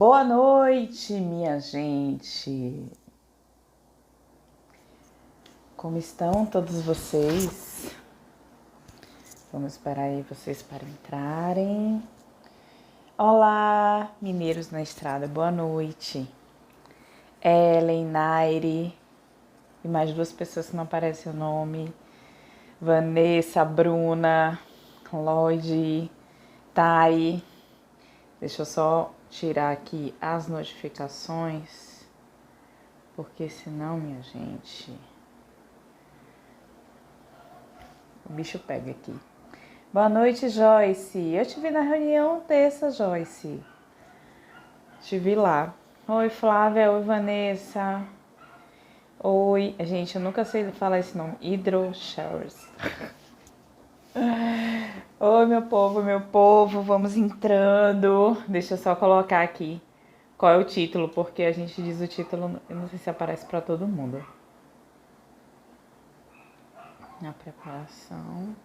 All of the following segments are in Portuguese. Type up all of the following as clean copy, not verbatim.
Boa noite, minha gente. Como estão todos vocês? Vamos esperar aí vocês para entrarem. Olá, mineiros na estrada, boa noite. Ellen, Naire e mais duas pessoas que não aparecem o nome. Vanessa, Bruna, Lloyd, Thay. Deixa eu só tirar aqui as notificações, porque senão, minha gente, o bicho pega aqui. Boa noite, Joyce. Eu te vi na reunião terça, Joyce. Te vi lá. Oi, Flávia. Oi, Vanessa. Oi. Gente, eu nunca sei falar esse nome. Hydro Showers. Oi, meu povo. Vamos entrando. Deixa eu só colocar aqui qual é o título, porque a gente diz o título, eu não sei se aparece para todo mundo. Na preparação.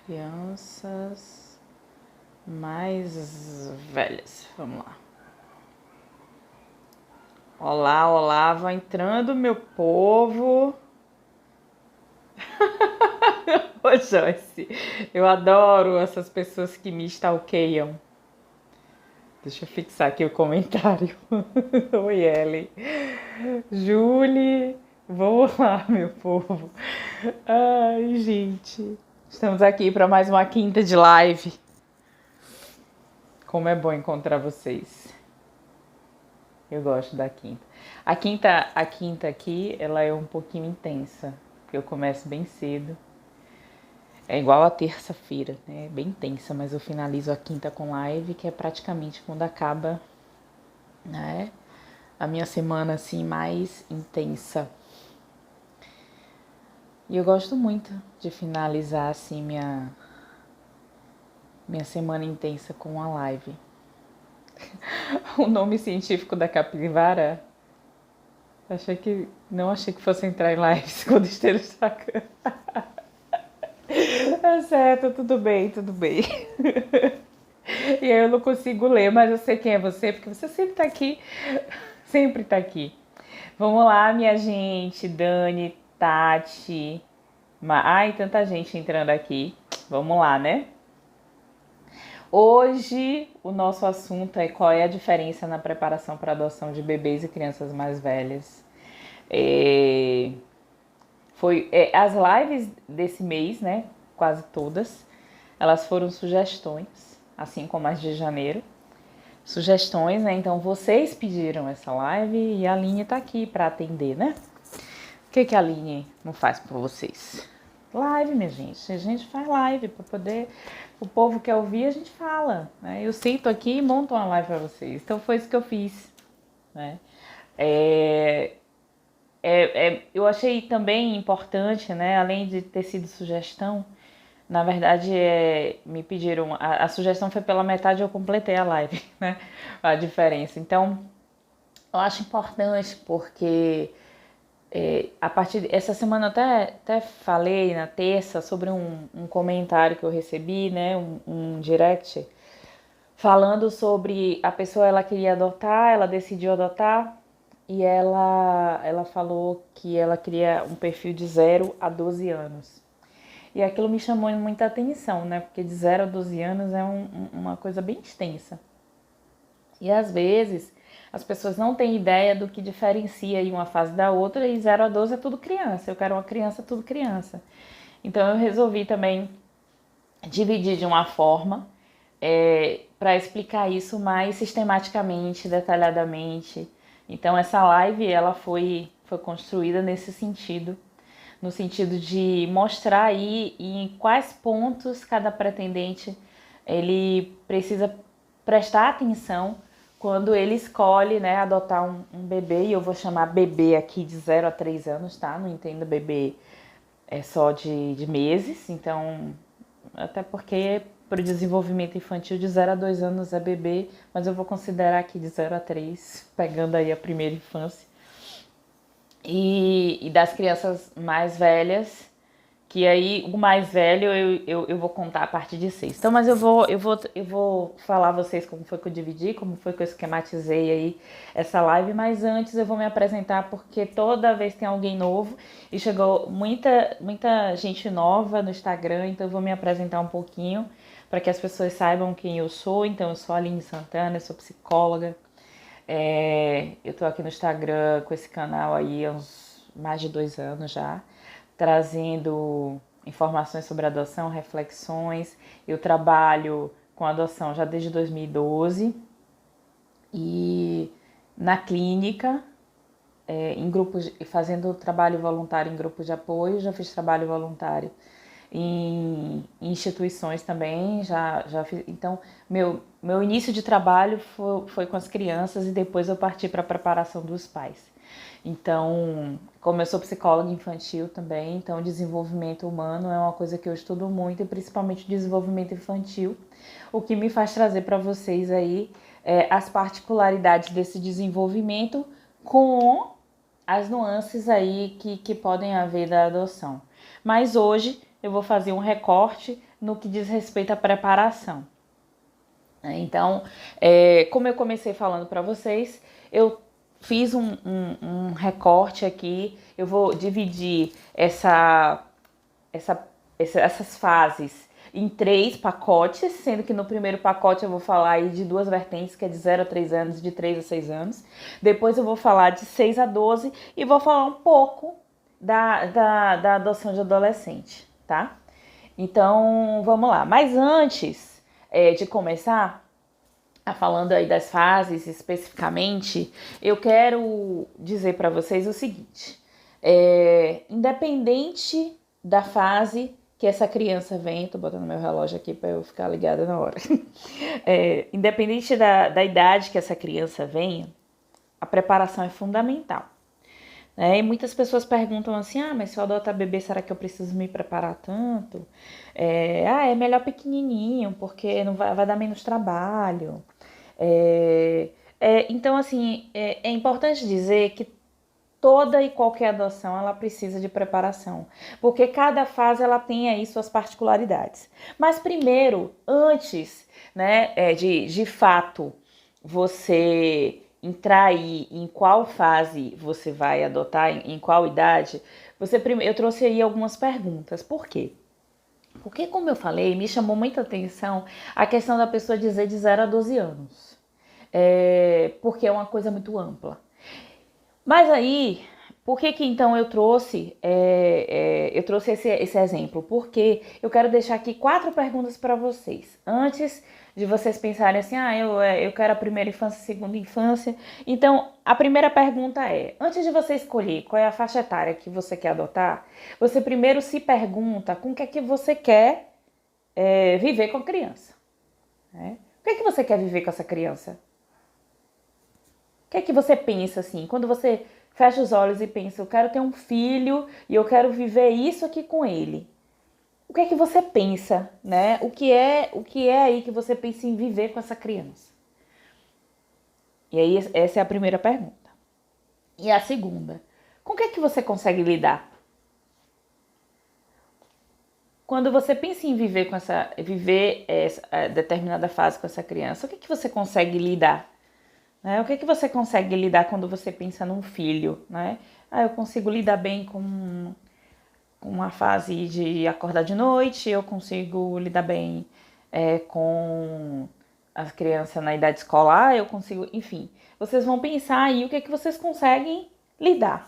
Crianças mais velhas. Vamos lá. Olá, vai entrando, meu povo. Ô, Joyce, eu adoro essas pessoas que me stalkeiam. Deixa eu fixar aqui o comentário. Oi, Ellen. Julie, vamos lá, meu povo. Ai, gente. Estamos aqui para mais uma quinta de live. Como é bom encontrar vocês. Eu gosto da quinta. A quinta aqui, ela é um pouquinho intensa, porque eu começo bem cedo. É igual a terça-feira, né? Bem intensa, mas eu finalizo a quinta com live, que é praticamente quando acaba, né? A minha semana assim mais intensa. E eu gosto muito de finalizar assim minha semana intensa com a live. O nome científico da capivara, não achei que fosse entrar em live quando esteja sacando. É certo, tudo bem. E aí eu não consigo ler, mas eu sei quem é você, porque você sempre tá aqui. Vamos lá, minha gente, Dani, Tati, ai, tanta gente entrando aqui. Vamos lá, né? Hoje o nosso assunto é qual é a diferença na preparação para adoção de bebês e crianças mais velhas. As lives desse mês, né? Quase todas, elas foram sugestões, assim como as de janeiro. Sugestões, né? Então vocês pediram essa live e a Aline tá aqui para atender, né? O que a Aline não faz por vocês? Live, minha gente. A gente faz live para poder. O povo quer ouvir, a gente fala. Né? Eu sento aqui e monto uma live para vocês. Então foi isso que eu fiz. Né? Eu achei também importante, né? Além de ter sido sugestão, na verdade, me pediram. A sugestão foi pela metade, eu completei a live, né? A diferença. Então, eu acho importante porque a partir essa semana eu até falei na terça sobre um comentário que eu recebi, né? Um direct falando sobre a pessoa, ela queria adotar, ela decidiu adotar e ela falou que ela queria um perfil de 0 a 12 anos. E aquilo me chamou muita atenção, né? Porque de 0 a 12 anos é uma coisa bem extensa. E às vezes as pessoas não têm ideia do que diferencia aí uma fase da outra, e 0 a 12 é tudo criança. Eu quero uma criança, tudo criança. Então eu resolvi também dividir de uma forma para explicar isso mais sistematicamente, detalhadamente. Então essa live ela foi construída nesse sentido, no sentido de mostrar aí em quais pontos cada pretendente ele precisa prestar atenção quando ele escolhe, né, adotar um bebê. E eu vou chamar bebê aqui de 0 a 3 anos, tá? Não entenda bebê só de meses, então, até porque para o desenvolvimento infantil de 0 a 2 anos é bebê, mas eu vou considerar aqui de 0 a 3, pegando aí a primeira infância. e das crianças mais velhas, que aí o mais velho eu vou contar a partir de 6. Então, mas eu vou falar a vocês como foi que eu dividi, como foi que eu esquematizei aí essa live, mas antes eu vou me apresentar porque toda vez tem alguém novo e chegou muita gente nova no Instagram, então eu vou me apresentar um pouquinho para que as pessoas saibam quem eu sou. Então, eu sou a Aline Santana, eu sou psicóloga. Eu tô aqui no Instagram com esse canal aí há uns mais de 2 anos já, trazendo informações sobre adoção, reflexões. Eu trabalho com adoção já desde 2012 e na clínica, em grupos, fazendo trabalho voluntário em grupos de apoio. Já fiz trabalho voluntário em instituições também, já fiz. Então, meu início de trabalho foi com as crianças e depois eu parti para a preparação dos pais. Então, como eu sou psicóloga infantil também, então desenvolvimento humano é uma coisa que eu estudo muito, e principalmente desenvolvimento infantil, o que me faz trazer para vocês aí as particularidades desse desenvolvimento com as nuances aí que podem haver da adoção. Mas hoje eu vou fazer um recorte no que diz respeito à preparação. Então, como eu comecei falando para vocês, eu fiz um recorte aqui. Eu vou dividir essas fases em 3 pacotes, sendo que no primeiro pacote eu vou falar aí de 2 vertentes, que é de 0 a 3 anos, de 3 a 6 anos. Depois eu vou falar de 6 a 12 e vou falar um pouco da adoção de adolescente, tá? Então, vamos lá. Mas antes de começar falando aí das fases especificamente, eu quero dizer para vocês o seguinte: independente da fase que essa criança vem, tô botando meu relógio aqui para eu ficar ligada na hora, independente da idade que essa criança venha, a preparação é fundamental. E muitas pessoas perguntam assim: mas se eu adotar bebê, será que eu preciso me preparar tanto? É melhor pequenininho, porque não vai dar menos trabalho. Então, assim, é importante dizer que toda e qualquer adoção ela precisa de preparação, porque cada fase ela tem aí suas particularidades. Mas primeiro, antes, né, de fato você entrar aí em qual fase você vai adotar, em qual idade, eu trouxe aí algumas perguntas. Por quê? Porque, como eu falei, me chamou muita atenção a questão da pessoa dizer de 0 a 12 anos. Porque é uma coisa muito ampla. Mas aí, por que então eu trouxe esse exemplo? Porque eu quero deixar aqui 4 perguntas para vocês, antes de vocês pensarem assim: eu quero a primeira infância, a segunda infância. Então, a primeira pergunta é: antes de você escolher qual é a faixa etária que você quer adotar, você primeiro se pergunta com o que é que você quer viver com a criança. Né? O que é que você quer viver com essa criança? O que é que você pensa assim, quando você fecha os olhos e pensa: eu quero ter um filho e eu quero viver isso aqui com ele? O que é que você pensa, né? O que é aí que você pensa em viver com essa criança? E aí essa é a primeira pergunta. E a segunda: com o que é que você consegue lidar? Quando você pensa em viver essa determinada fase com essa criança, o que é que você consegue lidar? O que é que você consegue lidar quando você pensa num filho? Né? Eu consigo lidar bem com uma fase de acordar de noite, eu consigo lidar bem com as crianças na idade escolar, eu consigo, enfim. Vocês vão pensar aí o que é que vocês conseguem lidar.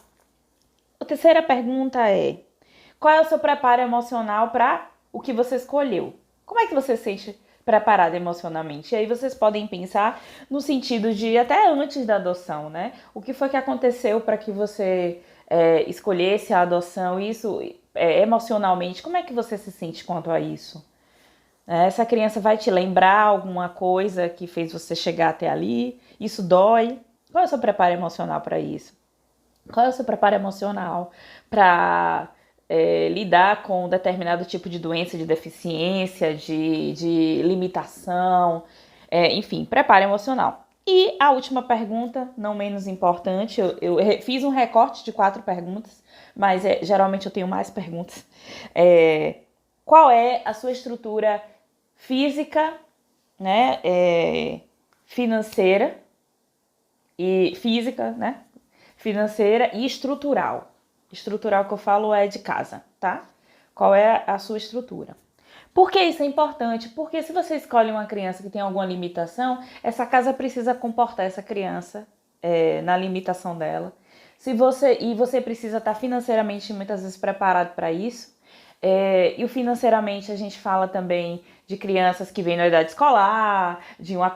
A terceira pergunta é: qual é o seu preparo emocional para o que você escolheu? Como é que você se sente preparado emocionalmente? E aí vocês podem pensar no sentido de até antes da adoção, né? O que foi que aconteceu para que você escolhesse a adoção? Isso emocionalmente, como é que você se sente quanto a isso? Essa criança vai te lembrar alguma coisa que fez você chegar até ali? Isso dói? Qual é o seu preparo emocional para isso? Qual é o seu preparo emocional para lidar com um determinado tipo de doença, de deficiência, de limitação? Enfim, preparo emocional. E a última pergunta, não menos importante, eu fiz um recorte de 4 perguntas, mas geralmente eu tenho mais perguntas. Qual é a sua estrutura física, né, financeira e física, né, financeira e estrutural. Estrutural que eu falo é de casa, tá? Qual é a sua estrutura? Por que isso é importante? Porque se você escolhe uma criança que tem alguma limitação, essa casa precisa comportar essa criança na limitação dela. E você precisa estar financeiramente muitas vezes preparado para isso. E o financeiramente a gente fala também de crianças que vêm na idade escolar, de uma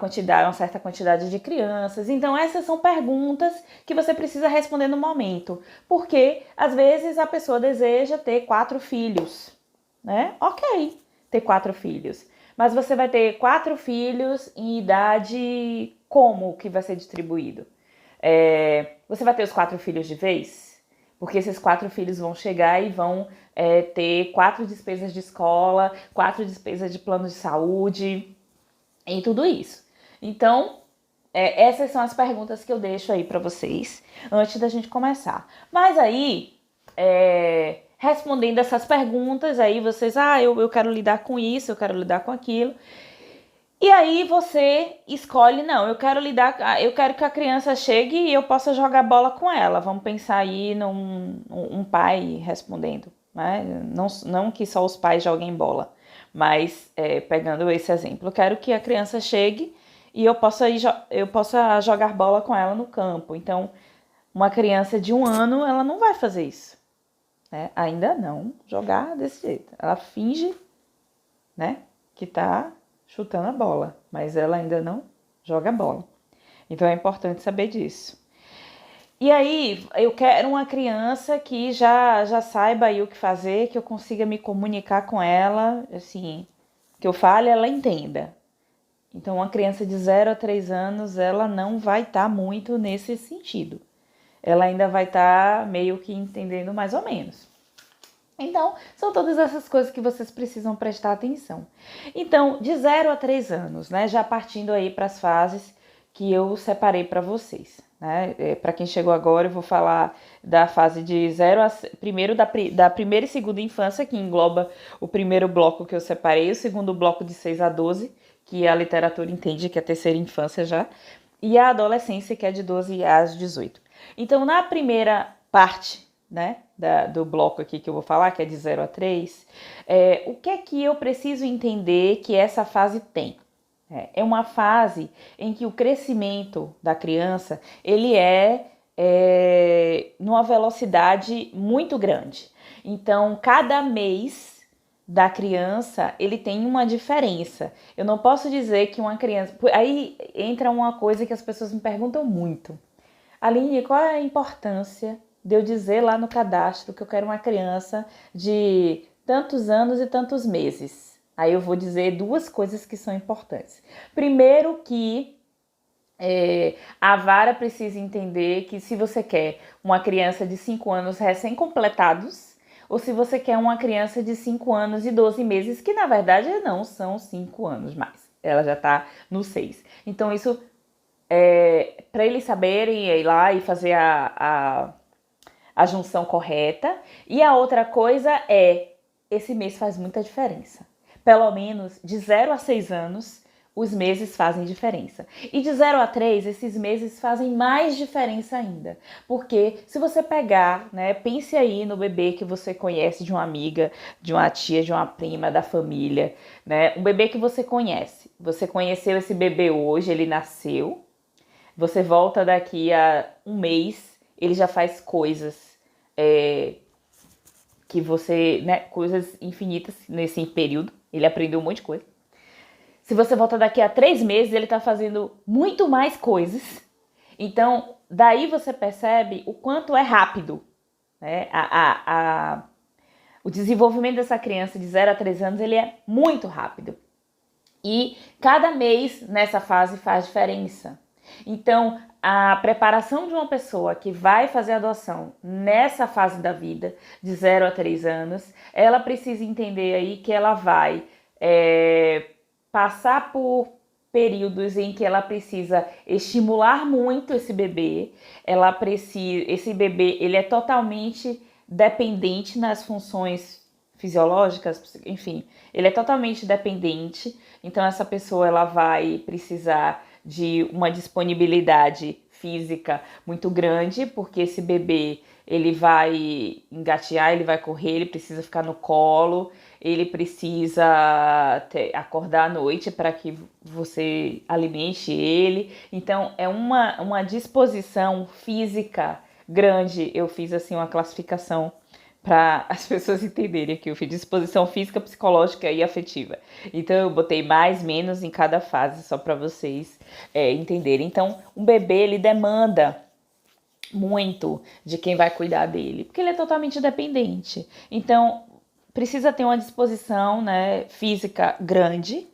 certa quantidade de crianças. Então essas são perguntas que você precisa responder no momento. Porque às vezes a pessoa deseja ter 4 filhos, né? Ok, ter 4 filhos. Mas você vai ter 4 filhos em idade como que vai ser distribuído? Você vai ter os 4 filhos de vez? Porque esses 4 filhos vão chegar e vão ter 4 despesas de escola, 4 despesas de plano de saúde e tudo isso. Então, essas são as perguntas que eu deixo aí para vocês antes da gente começar. Mas aí, respondendo essas perguntas, aí vocês, eu quero lidar com isso, eu quero lidar com aquilo. E aí você escolhe, não, eu quero que a criança chegue e eu possa jogar bola com ela. Vamos pensar aí num pai respondendo, né? Não que só os pais joguem bola, mas pegando esse exemplo, eu quero que a criança chegue e eu possa jogar bola com ela no campo. Então, uma criança de 1 ano, ela não vai fazer isso, né? Ainda não jogar desse jeito. Ela finge, né, que tá chutando a bola, mas ela ainda não joga bola. Então é importante saber disso. E aí, eu quero uma criança que já saiba aí o que fazer, que eu consiga me comunicar com ela, assim, que eu fale, ela entenda. Então, uma criança de 0 a 3 anos, ela não vai estar muito nesse sentido. Ela ainda vai estar meio que entendendo mais ou menos. Então, são todas essas coisas que vocês precisam prestar atenção. Então, de 0 a 3 anos, né? Já partindo aí para as fases que eu separei para vocês, né? Para quem chegou agora, eu vou falar da fase de 0 a... Primeiro da primeira e segunda infância, que engloba o primeiro bloco que eu separei, o segundo bloco de 6 a 12, que a literatura entende que é a terceira infância já, e a adolescência, que é de 12 às 18. Então, na primeira parte, né, do bloco aqui que eu vou falar, que é de 0 a 3, o que é que eu preciso entender que essa fase tem? É uma fase em que o crescimento da criança, ele numa velocidade muito grande. Então, cada mês da criança, ele tem uma diferença. Eu não posso dizer que uma criança... Aí entra uma coisa que as pessoas me perguntam muito. Aline, qual é a importância de eu dizer lá no cadastro que eu quero uma criança de tantos anos e tantos meses? Aí eu vou dizer 2 coisas que são importantes. Primeiro que a vara precisa entender que se você quer uma criança de 5 anos recém-completados, ou se você quer uma criança de 5 anos e 12 meses, que na verdade não são 5 anos mais. Ela já está no 6. Então isso, para eles saberem ir lá e fazer a junção correta. E a outra coisa esse mês faz muita diferença. Pelo menos de 0 a 6 anos, os meses fazem diferença. E de 0 a 3, esses meses fazem mais diferença ainda. Porque se você pegar, né, pense aí no bebê que você conhece de uma amiga, de uma tia, de uma prima, da família, né? Um bebê que você conhece. Você conheceu esse bebê hoje, ele nasceu. Você volta daqui a 1 mês, ele já faz coisas que você, né, coisas infinitas nesse período. Ele aprendeu um monte de coisa. Se você volta daqui a 3 meses, ele está fazendo muito mais coisas. Então, daí você percebe o quanto é rápido, né? O desenvolvimento dessa criança de 0 a 3 anos, ele é muito rápido. E cada mês nessa fase faz diferença. Então, a preparação de uma pessoa que vai fazer adoção nessa fase da vida, de 0 a 3 anos, ela precisa entender aí que ela vai passar por períodos em que ela precisa estimular muito esse bebê, esse bebê ele é totalmente dependente nas funções fisiológicas, enfim, ele é totalmente dependente, então essa pessoa ela vai precisar de uma disponibilidade física muito grande, porque esse bebê ele vai engatear, ele vai correr, ele precisa ficar no colo, ele precisa acordar à noite para que você alimente ele. Então, é uma disposição física grande. Eu fiz assim uma classificação para as pessoas entenderem que eu fiz disposição física, psicológica e afetiva. Então, eu botei mais, menos em cada fase, só para vocês entenderem. Então, um bebê, ele demanda muito de quem vai cuidar dele, porque ele é totalmente dependente. Então, precisa ter uma disposição, né, física grande,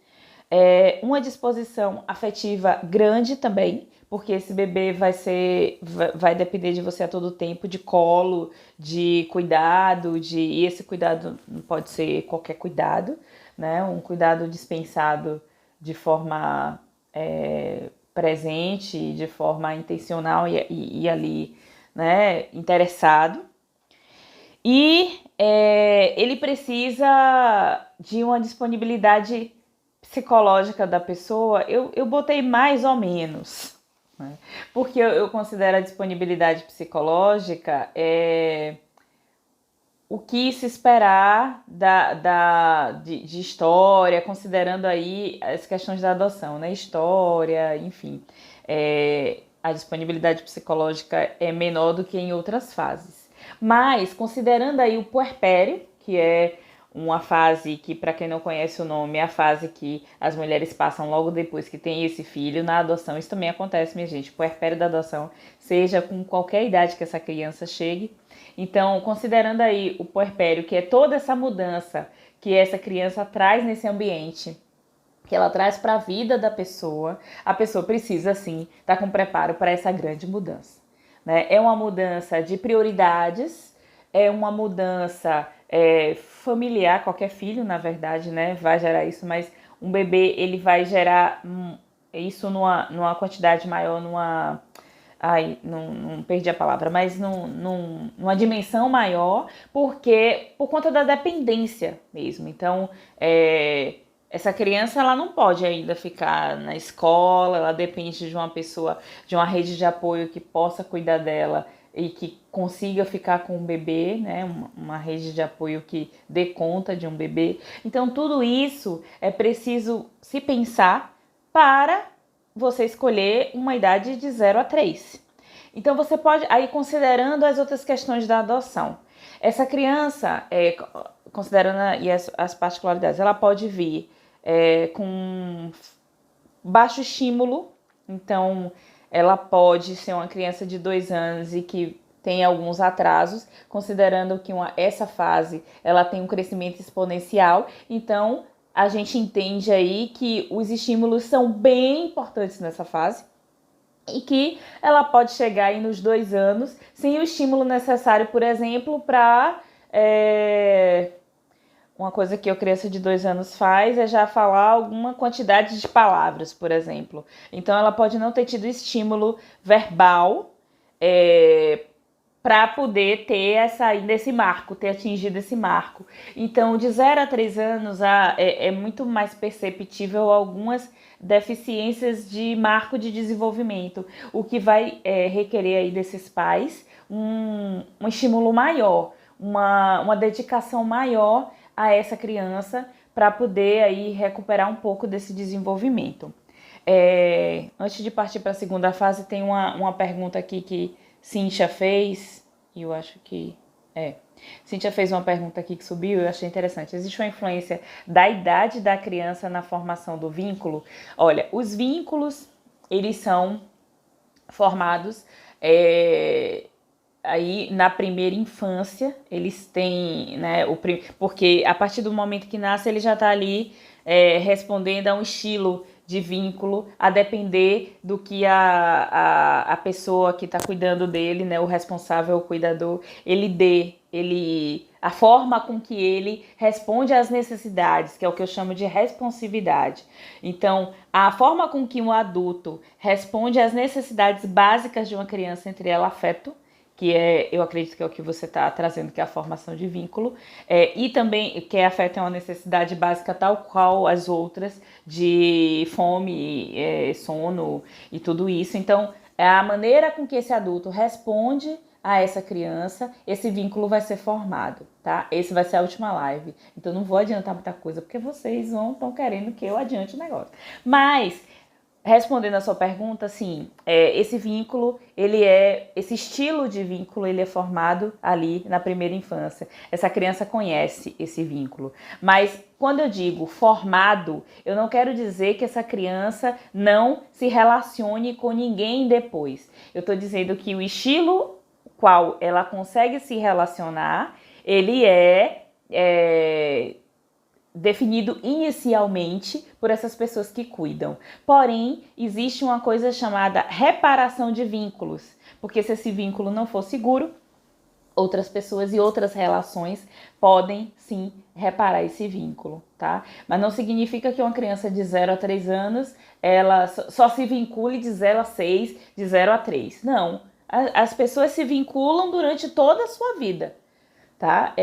uma disposição afetiva grande também, porque esse bebê vai depender de você a todo tempo, de colo, de cuidado, e esse cuidado não pode ser qualquer cuidado, né, um cuidado dispensado de forma presente, de forma intencional e ali, né, interessado. E ele precisa de uma disponibilidade psicológica da pessoa. Eu botei mais ou menos, né? Porque eu considero a disponibilidade psicológica o que se esperar de história, considerando aí as questões da adoção, né? História, enfim. A disponibilidade psicológica é menor do que em outras fases. Mas, considerando aí o puerpério, que é uma fase que, para quem não conhece o nome, é a fase que as mulheres passam logo depois que tem esse filho. Na adoção, isso também acontece, minha gente. O puerpério da adoção, seja com qualquer idade que essa criança chegue. Então, considerando aí o puerpério, que é toda essa mudança que essa criança traz nesse ambiente, que ela traz para a vida da pessoa, a pessoa precisa, sim, estar com preparo para essa grande mudança, né? É uma mudança de prioridades, é uma mudança familiar, qualquer filho, na verdade, né, vai gerar isso, mas um bebê, ele vai gerar isso numa quantidade maior, não perdi a palavra, mas numa dimensão maior, porque por conta da dependência mesmo. Então, essa criança ela não pode ainda ficar na escola, ela depende de uma pessoa, de uma rede de apoio que possa cuidar dela e que consiga ficar com o bebê, né? Uma rede de apoio que dê conta de um bebê. Então, tudo isso é preciso se pensar para você escolher uma idade de 0 a 3. Então, você pode, aí considerando as outras questões da adoção, essa criança, considerando as particularidades, ela pode vir com baixo estímulo, então ela pode ser uma criança de 2 anos e que tem alguns atrasos, considerando que essa fase ela tem um crescimento exponencial, então a gente entende aí que os estímulos são bem importantes nessa fase e que ela pode chegar aí nos 2 anos sem o estímulo necessário, por exemplo, para uma coisa que a criança de 2 anos faz é já falar alguma quantidade de palavras, por exemplo. Então, ela pode não ter tido estímulo verbal para poder ter ainda esse marco, ter atingido esse marco. Então, de 0 a 3 anos, é muito mais perceptível algumas deficiências de marco de desenvolvimento, o que vai requerer aí desses pais um estímulo maior, uma dedicação maior a essa criança para poder aí recuperar um pouco desse desenvolvimento. Antes de partir para a segunda fase, tem uma pergunta aqui que Cíntia fez, e eu acho que Cíntia fez uma pergunta aqui que subiu, eu achei interessante. Existe uma influência da idade da criança na formação do vínculo? Olha, os vínculos, eles são formados aí na primeira infância. Eles têm, né, porque a partir do momento que nasce ele já está ali respondendo a um estilo de vínculo, a depender do que a pessoa que está cuidando dele, né, o responsável, o cuidador, a forma com que ele responde às necessidades, que é o que eu chamo de responsividade. Então, a forma com que um adulto responde às necessidades básicas de uma criança, entre ela afeto, que eu acredito que é o que você está trazendo, que é a formação de vínculo, e também que afeto é uma necessidade básica tal qual as outras, de fome, sono e tudo isso. Então, a maneira com que esse adulto responde a essa criança, esse vínculo vai ser formado, tá? Esse vai ser a última live. Então, não vou adiantar muita coisa, porque vocês estão querendo que eu adiante o negócio. Mas, respondendo a sua pergunta, assim, esse vínculo, esse estilo de vínculo, ele é formado ali na primeira infância. Essa criança conhece esse vínculo. Mas quando eu digo formado, eu não quero dizer que essa criança não se relacione com ninguém depois. Eu estou dizendo que o estilo qual ela consegue se relacionar, ele é definido inicialmente por essas pessoas que cuidam. Porém, existe uma coisa chamada reparação de vínculos, porque se esse vínculo não for seguro, outras pessoas e outras relações podem sim reparar esse vínculo, tá? Mas não significa que uma criança de 0 a 3 anos, ela só se vincule de 0 a 6, de 0 a 3. Não, as pessoas se vinculam durante toda a sua vida. Tá?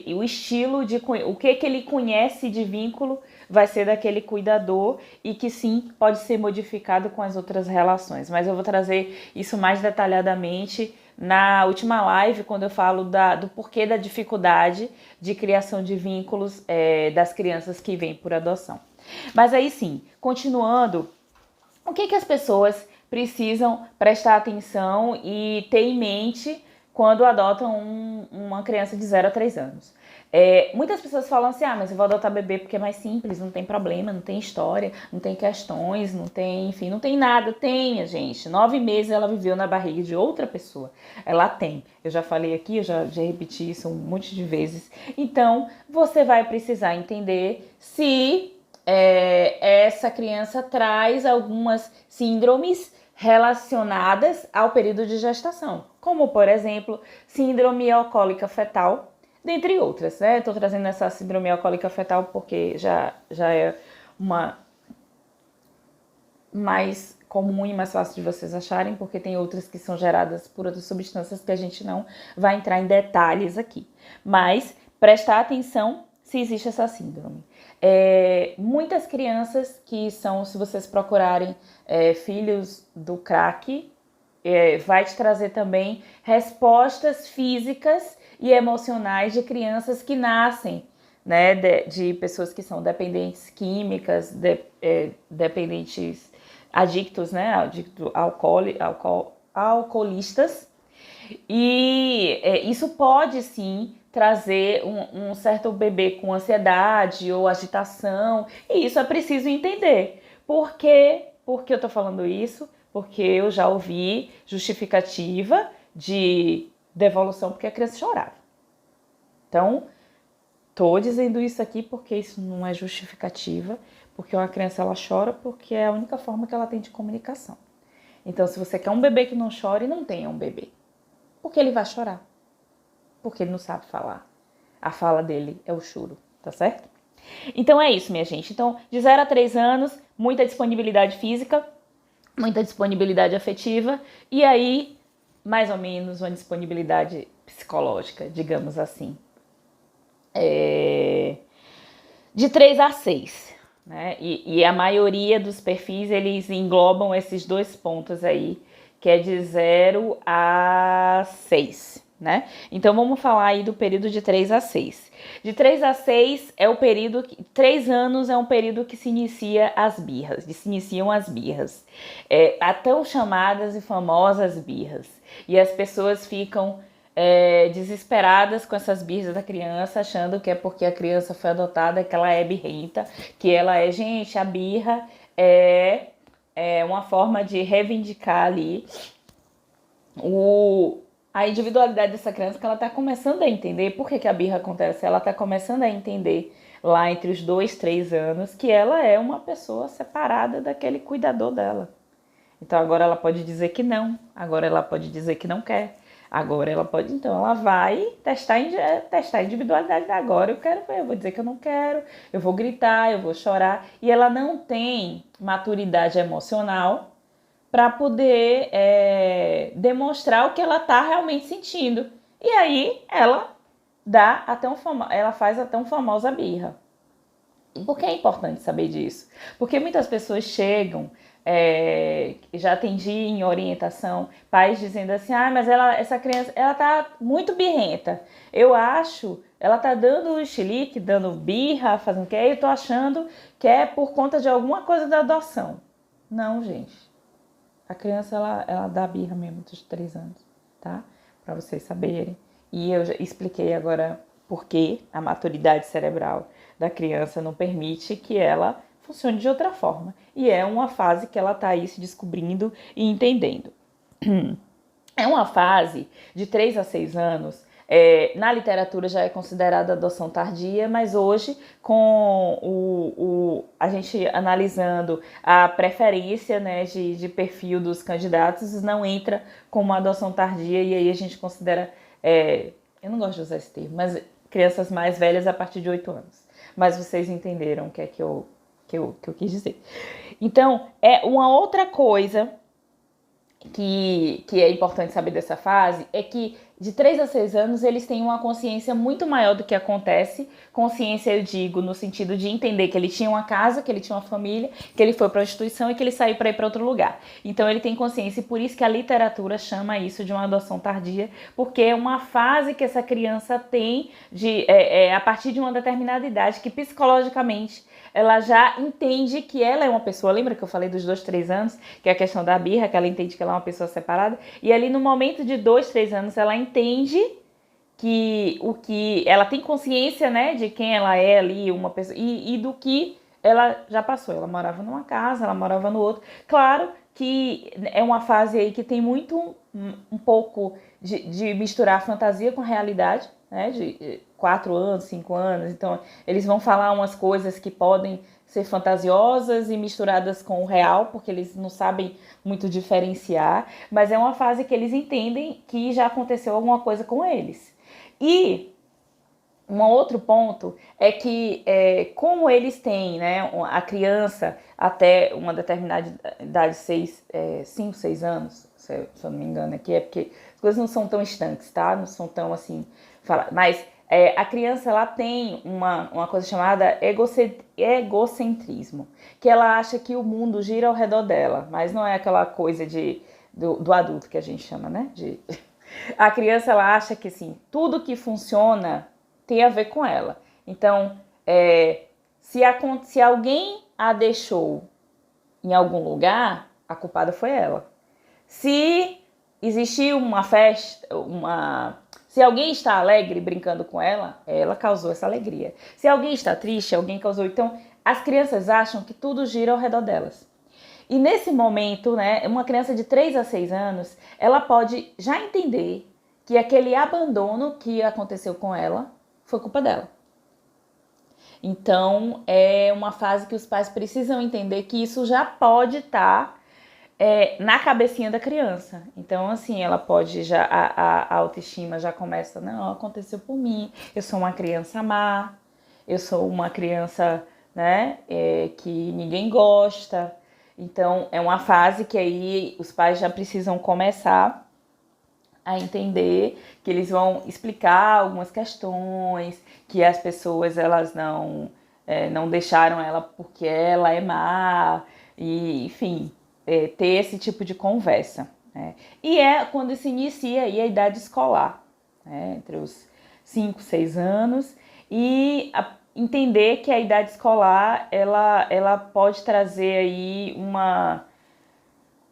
O estilo de o que ele conhece de vínculo vai ser daquele cuidador e que sim pode ser modificado com as outras relações. Mas eu vou trazer isso mais detalhadamente na última live, quando eu falo do porquê da dificuldade de criação de vínculos das crianças que vêm por adoção. Mas aí sim, continuando, o que as pessoas precisam prestar atenção e ter em mente quando adotam uma criança de 0 a 3 anos. Muitas pessoas falam assim, mas eu vou adotar bebê porque é mais simples, não tem problema, não tem história, não tem questões, não tem, enfim, não tem nada. Tem, gente, 9 meses ela viveu na barriga de outra pessoa. Ela tem. Eu já falei aqui, eu já repeti isso um monte de vezes. Então, você vai precisar entender se essa criança traz algumas síndromes relacionadas ao período de gestação, como, por exemplo, síndrome alcoólica fetal, dentre outras, né? Estou trazendo essa síndrome alcoólica fetal porque já é uma mais comum e mais fácil de vocês acharem, porque tem outras que são geradas por outras substâncias que a gente não vai entrar em detalhes aqui. Mas prestar atenção se existe essa síndrome. Muitas crianças que são, se vocês procurarem filhos do crack, vai te trazer também respostas físicas e emocionais de crianças que nascem, né, de pessoas que são dependentes químicas, dependentes adictos, né, alcoolistas. E isso pode sim trazer um certo bebê com ansiedade ou agitação, e isso é preciso entender. Por que eu tô falando isso? Porque eu já ouvi justificativa de devolução porque a criança chorava. Então, tô dizendo isso aqui porque isso não é justificativa, porque uma criança ela chora porque é a única forma que ela tem de comunicação. Então, se você quer um bebê que não chore, não tenha um bebê. Porque ele vai chorar. Porque ele não sabe falar. A fala dele é o choro, tá certo? Então é isso, minha gente. Então, de 0 a 3 anos, muita disponibilidade física, muita disponibilidade afetiva e aí, mais ou menos, uma disponibilidade psicológica, digamos assim. De 3 a 6, né? E a maioria dos perfis, eles englobam esses dois pontos aí, que é de 0 a 6, né? Então, vamos falar aí do período de 3 a 6. De 3 a 6 é o período... 3 anos é um período que se iniciam as birras. A tão chamadas e famosas birras. E as pessoas ficam desesperadas com essas birras da criança, achando que é porque a criança foi adotada, que ela é birrenta, que ela é... Gente, a birra é uma forma de reivindicar ali a individualidade dessa criança que ela está começando a entender. Por que a birra acontece? Ela está começando a entender lá entre os 2, 3 anos que ela é uma pessoa separada daquele cuidador dela. Então agora ela pode dizer que não, agora ela pode dizer que não quer, agora ela pode, então ela vai testar a individualidade agora. Eu vou dizer que eu não quero, eu vou gritar, eu vou chorar. E ela não tem maturidade emocional para poder demonstrar o que ela está realmente sentindo. E aí ela ela faz a tão famosa birra. E por que é importante saber disso? Porque muitas pessoas chegam, já atendi em orientação, pais dizendo assim, mas essa criança, ela tá muito birrenta. Eu acho, ela tá dando chilique, dando birra, fazendo o que? Eu tô achando que é por conta de alguma coisa da adoção. Não, gente. A criança, ela dá birra mesmo dos 3 anos, tá? Para vocês saberem. E eu já expliquei agora por que a maturidade cerebral da criança não permite que ela funcione de outra forma. E é uma fase que ela está aí se descobrindo e entendendo. É uma fase de 3 a 6 anos. Na literatura já é considerada adoção tardia, mas hoje, com a gente analisando a preferência, né, de perfil dos candidatos, não entra como adoção tardia, e aí a gente considera, eu não gosto de usar esse termo, mas crianças mais velhas a partir de 8 anos. Mas vocês entenderam o que é que eu quis dizer. Então, é uma outra coisa que é importante saber dessa fase é que de 3 a 6 anos eles têm uma consciência muito maior do que acontece. Consciência eu digo no sentido de entender que ele tinha uma casa, que ele tinha uma família, que ele foi para a instituição e que ele saiu para ir para outro lugar. Então ele tem consciência, e por isso que a literatura chama isso de uma adoção tardia, porque é uma fase que essa criança tem a partir de uma determinada idade, que psicologicamente ela já entende que ela é uma pessoa. Lembra que eu falei dos 2, 3 anos, que é a questão da birra, que ela entende que ela é uma pessoa separada? E ali no momento de 2, 3 anos, ela entende que ela tem consciência, né, de quem ela é ali, uma pessoa, e do que ela já passou. Ela morava numa casa, ela morava no outro. Claro que é uma fase aí que tem muito um pouco de misturar fantasia com realidade, né, de 4 anos, 5 anos. Então eles vão falar umas coisas que podem ser fantasiosas e misturadas com o real, porque eles não sabem muito diferenciar, mas é uma fase que eles entendem que já aconteceu alguma coisa com eles. E um outro ponto é que, como eles têm, né, a criança até uma determinada idade, 5, 6 anos, se eu não me engano aqui, é porque as coisas não são tão estanques, tá? Não são tão assim, mas a criança, ela tem uma coisa chamada egocentrismo, que ela acha que o mundo gira ao redor dela, mas não é aquela coisa do adulto que a gente chama, né? A criança, ela acha que assim, tudo que funciona tem a ver com ela. Então, se alguém a deixou em algum lugar, a culpada foi ela. Se existiu uma festa, se alguém está alegre brincando com ela, ela causou essa alegria. Se alguém está triste, alguém causou. Então, as crianças acham que tudo gira ao redor delas. E nesse momento, né, uma criança de 3 a 6 anos, ela pode já entender que aquele abandono que aconteceu com ela foi culpa dela. Então, é uma fase que os pais precisam entender que isso já pode estar na cabecinha da criança. Então, assim, ela pode já, a autoestima já começa, não, aconteceu por mim, eu sou uma criança má, eu sou uma criança, né, que ninguém gosta. Então, é uma fase que aí os pais já precisam começar a entender que eles vão explicar algumas questões, que as pessoas, elas não deixaram ela porque ela é má, e, enfim, ter esse tipo de conversa, né? E é quando se inicia aí a idade escolar, né? Entre os 5, 6 anos, e entender que a idade escolar, ela pode trazer aí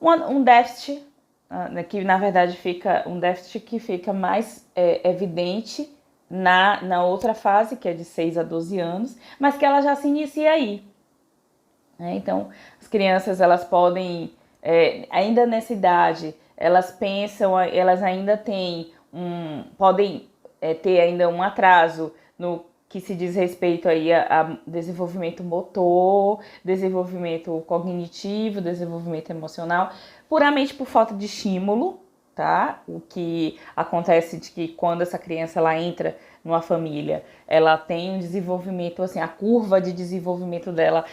um déficit, que na verdade fica um déficit que fica mais evidente na outra fase, que é de 6 a 12 anos, mas que ela já se inicia aí, né? Então, as crianças, elas podem, ainda nessa idade, elas pensam, elas ainda têm podem ter ainda um atraso no que se diz respeito aí a desenvolvimento motor, desenvolvimento cognitivo, desenvolvimento emocional, puramente por falta de estímulo, tá? O que acontece de que quando essa criança ela entra numa família, ela tem um desenvolvimento, assim, a curva de desenvolvimento dela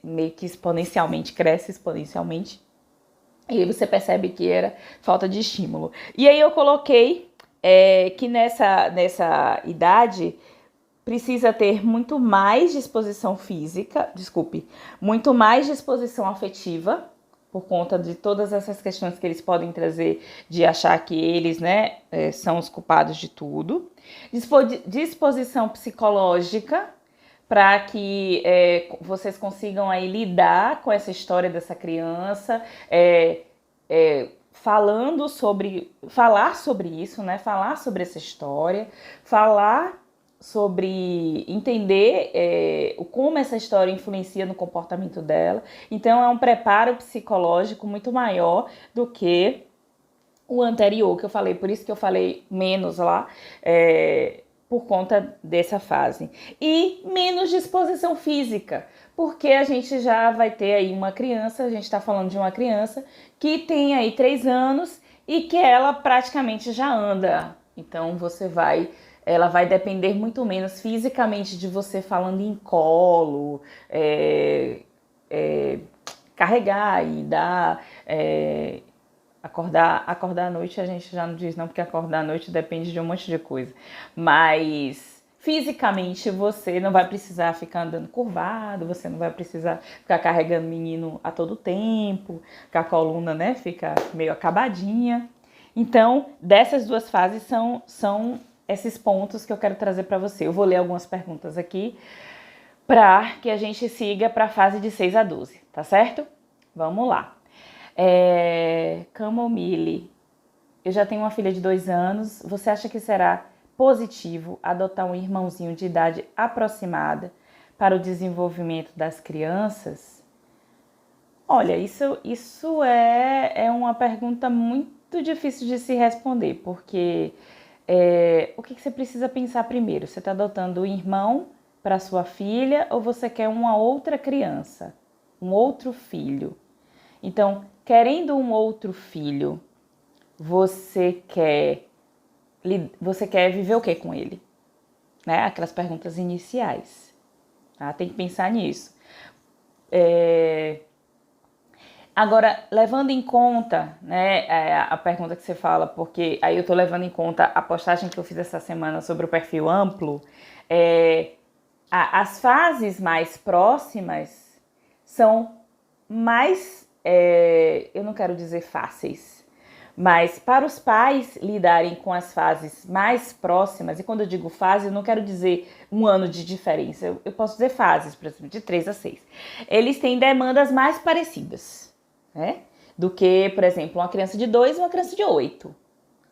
meio que exponencialmente, cresce exponencialmente. E aí você percebe que era falta de estímulo. E aí eu coloquei que nessa idade precisa ter muito mais disposição física, muito mais disposição afetiva, por conta de todas essas questões que eles podem trazer, de achar que eles, né, são os culpados de tudo. Disposição psicológica, para que vocês consigam aí lidar com essa história dessa criança, falar sobre isso, né? Falar sobre essa história, falar sobre entender como essa história influencia no comportamento dela. Então é um preparo psicológico muito maior do que o anterior que eu falei, por isso que eu falei menos lá, por conta dessa fase. E menos disposição física, porque a gente já vai ter aí uma criança, a gente está falando de uma criança que tem aí 3 anos e que ela praticamente já anda. Então ela vai depender muito menos fisicamente de você falando em colo, carregar e dar... Acordar à noite a gente já não diz não, porque acordar à noite depende de um monte de coisa. Mas fisicamente você não vai precisar ficar andando curvado, você não vai precisar ficar carregando o menino a todo tempo, que a coluna, né, fica meio acabadinha. Então, dessas duas fases são esses pontos que eu quero trazer para você. Eu vou ler algumas perguntas aqui para que a gente siga para a fase de 6 a 12, tá certo? Vamos lá. Camomile, eu já tenho uma filha de 2 anos, você acha que será positivo adotar um irmãozinho de idade aproximada para o desenvolvimento das crianças? Olha, isso é uma pergunta muito difícil de se responder, porque o que você precisa pensar primeiro? Você está adotando um irmão para sua filha ou você quer uma outra criança, um outro filho? Então, querendo um outro filho, você quer viver o que com ele? Né? Aquelas perguntas iniciais. Tá? Tem que pensar nisso. Agora, levando em conta, né, a pergunta que você fala, porque aí eu estou levando em conta a postagem que eu fiz essa semana sobre o perfil amplo, as fases mais próximas são mais... eu não quero dizer fáceis, mas para os pais lidarem com as fases mais próximas, e quando eu digo fase, eu não quero dizer 1 ano de diferença, eu posso dizer fases, por exemplo, de 3 a 6. Eles têm demandas mais parecidas, né, do que, por exemplo, uma criança de 2 e uma criança de 8.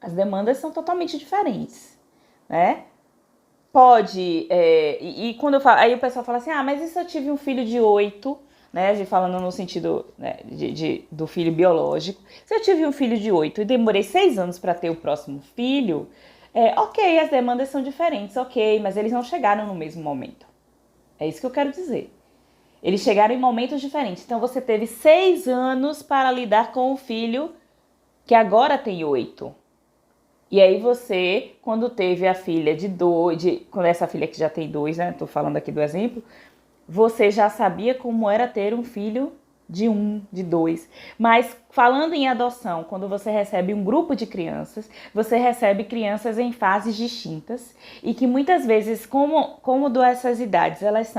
As demandas são totalmente diferentes, né? Pode, e quando eu falo, aí o pessoal fala assim, mas e se eu tive um filho de 8, né, falando no sentido, né, do filho biológico. Se eu tive um filho de 8 e demorei 6 anos para ter o próximo filho, ok, as demandas são diferentes, ok, mas eles não chegaram no mesmo momento. É isso que eu quero dizer. Eles chegaram em momentos diferentes. Então você teve 6 anos para lidar com o filho que agora tem 8. E aí você, quando teve a filha de 2, quando essa filha que já tem 2, né, tô falando aqui do exemplo, você já sabia como era ter um filho de 1, de 2. Mas falando em adoção, quando você recebe um grupo de crianças, você recebe crianças em fases distintas e que muitas vezes, como dessas idades, elas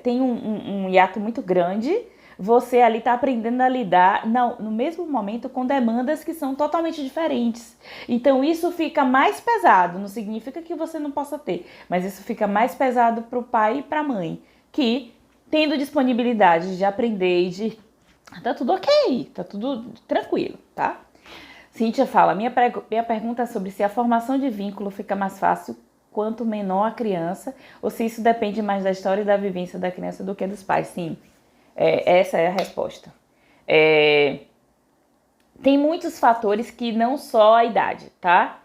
têm um hiato muito grande, você ali está aprendendo a lidar no mesmo momento com demandas que são totalmente diferentes. Então isso fica mais pesado, não significa que você não possa ter, mas isso fica mais pesado para o pai e para a mãe, que tendo disponibilidade de aprender e de... Tá tudo ok, tá tudo tranquilo, tá? Cíntia fala, minha pergunta é sobre se a formação de vínculo fica mais fácil quanto menor a criança, ou se isso depende mais da história e da vivência da criança do que dos pais. Sim, essa é a resposta. tem muitos fatores que não só a idade, tá?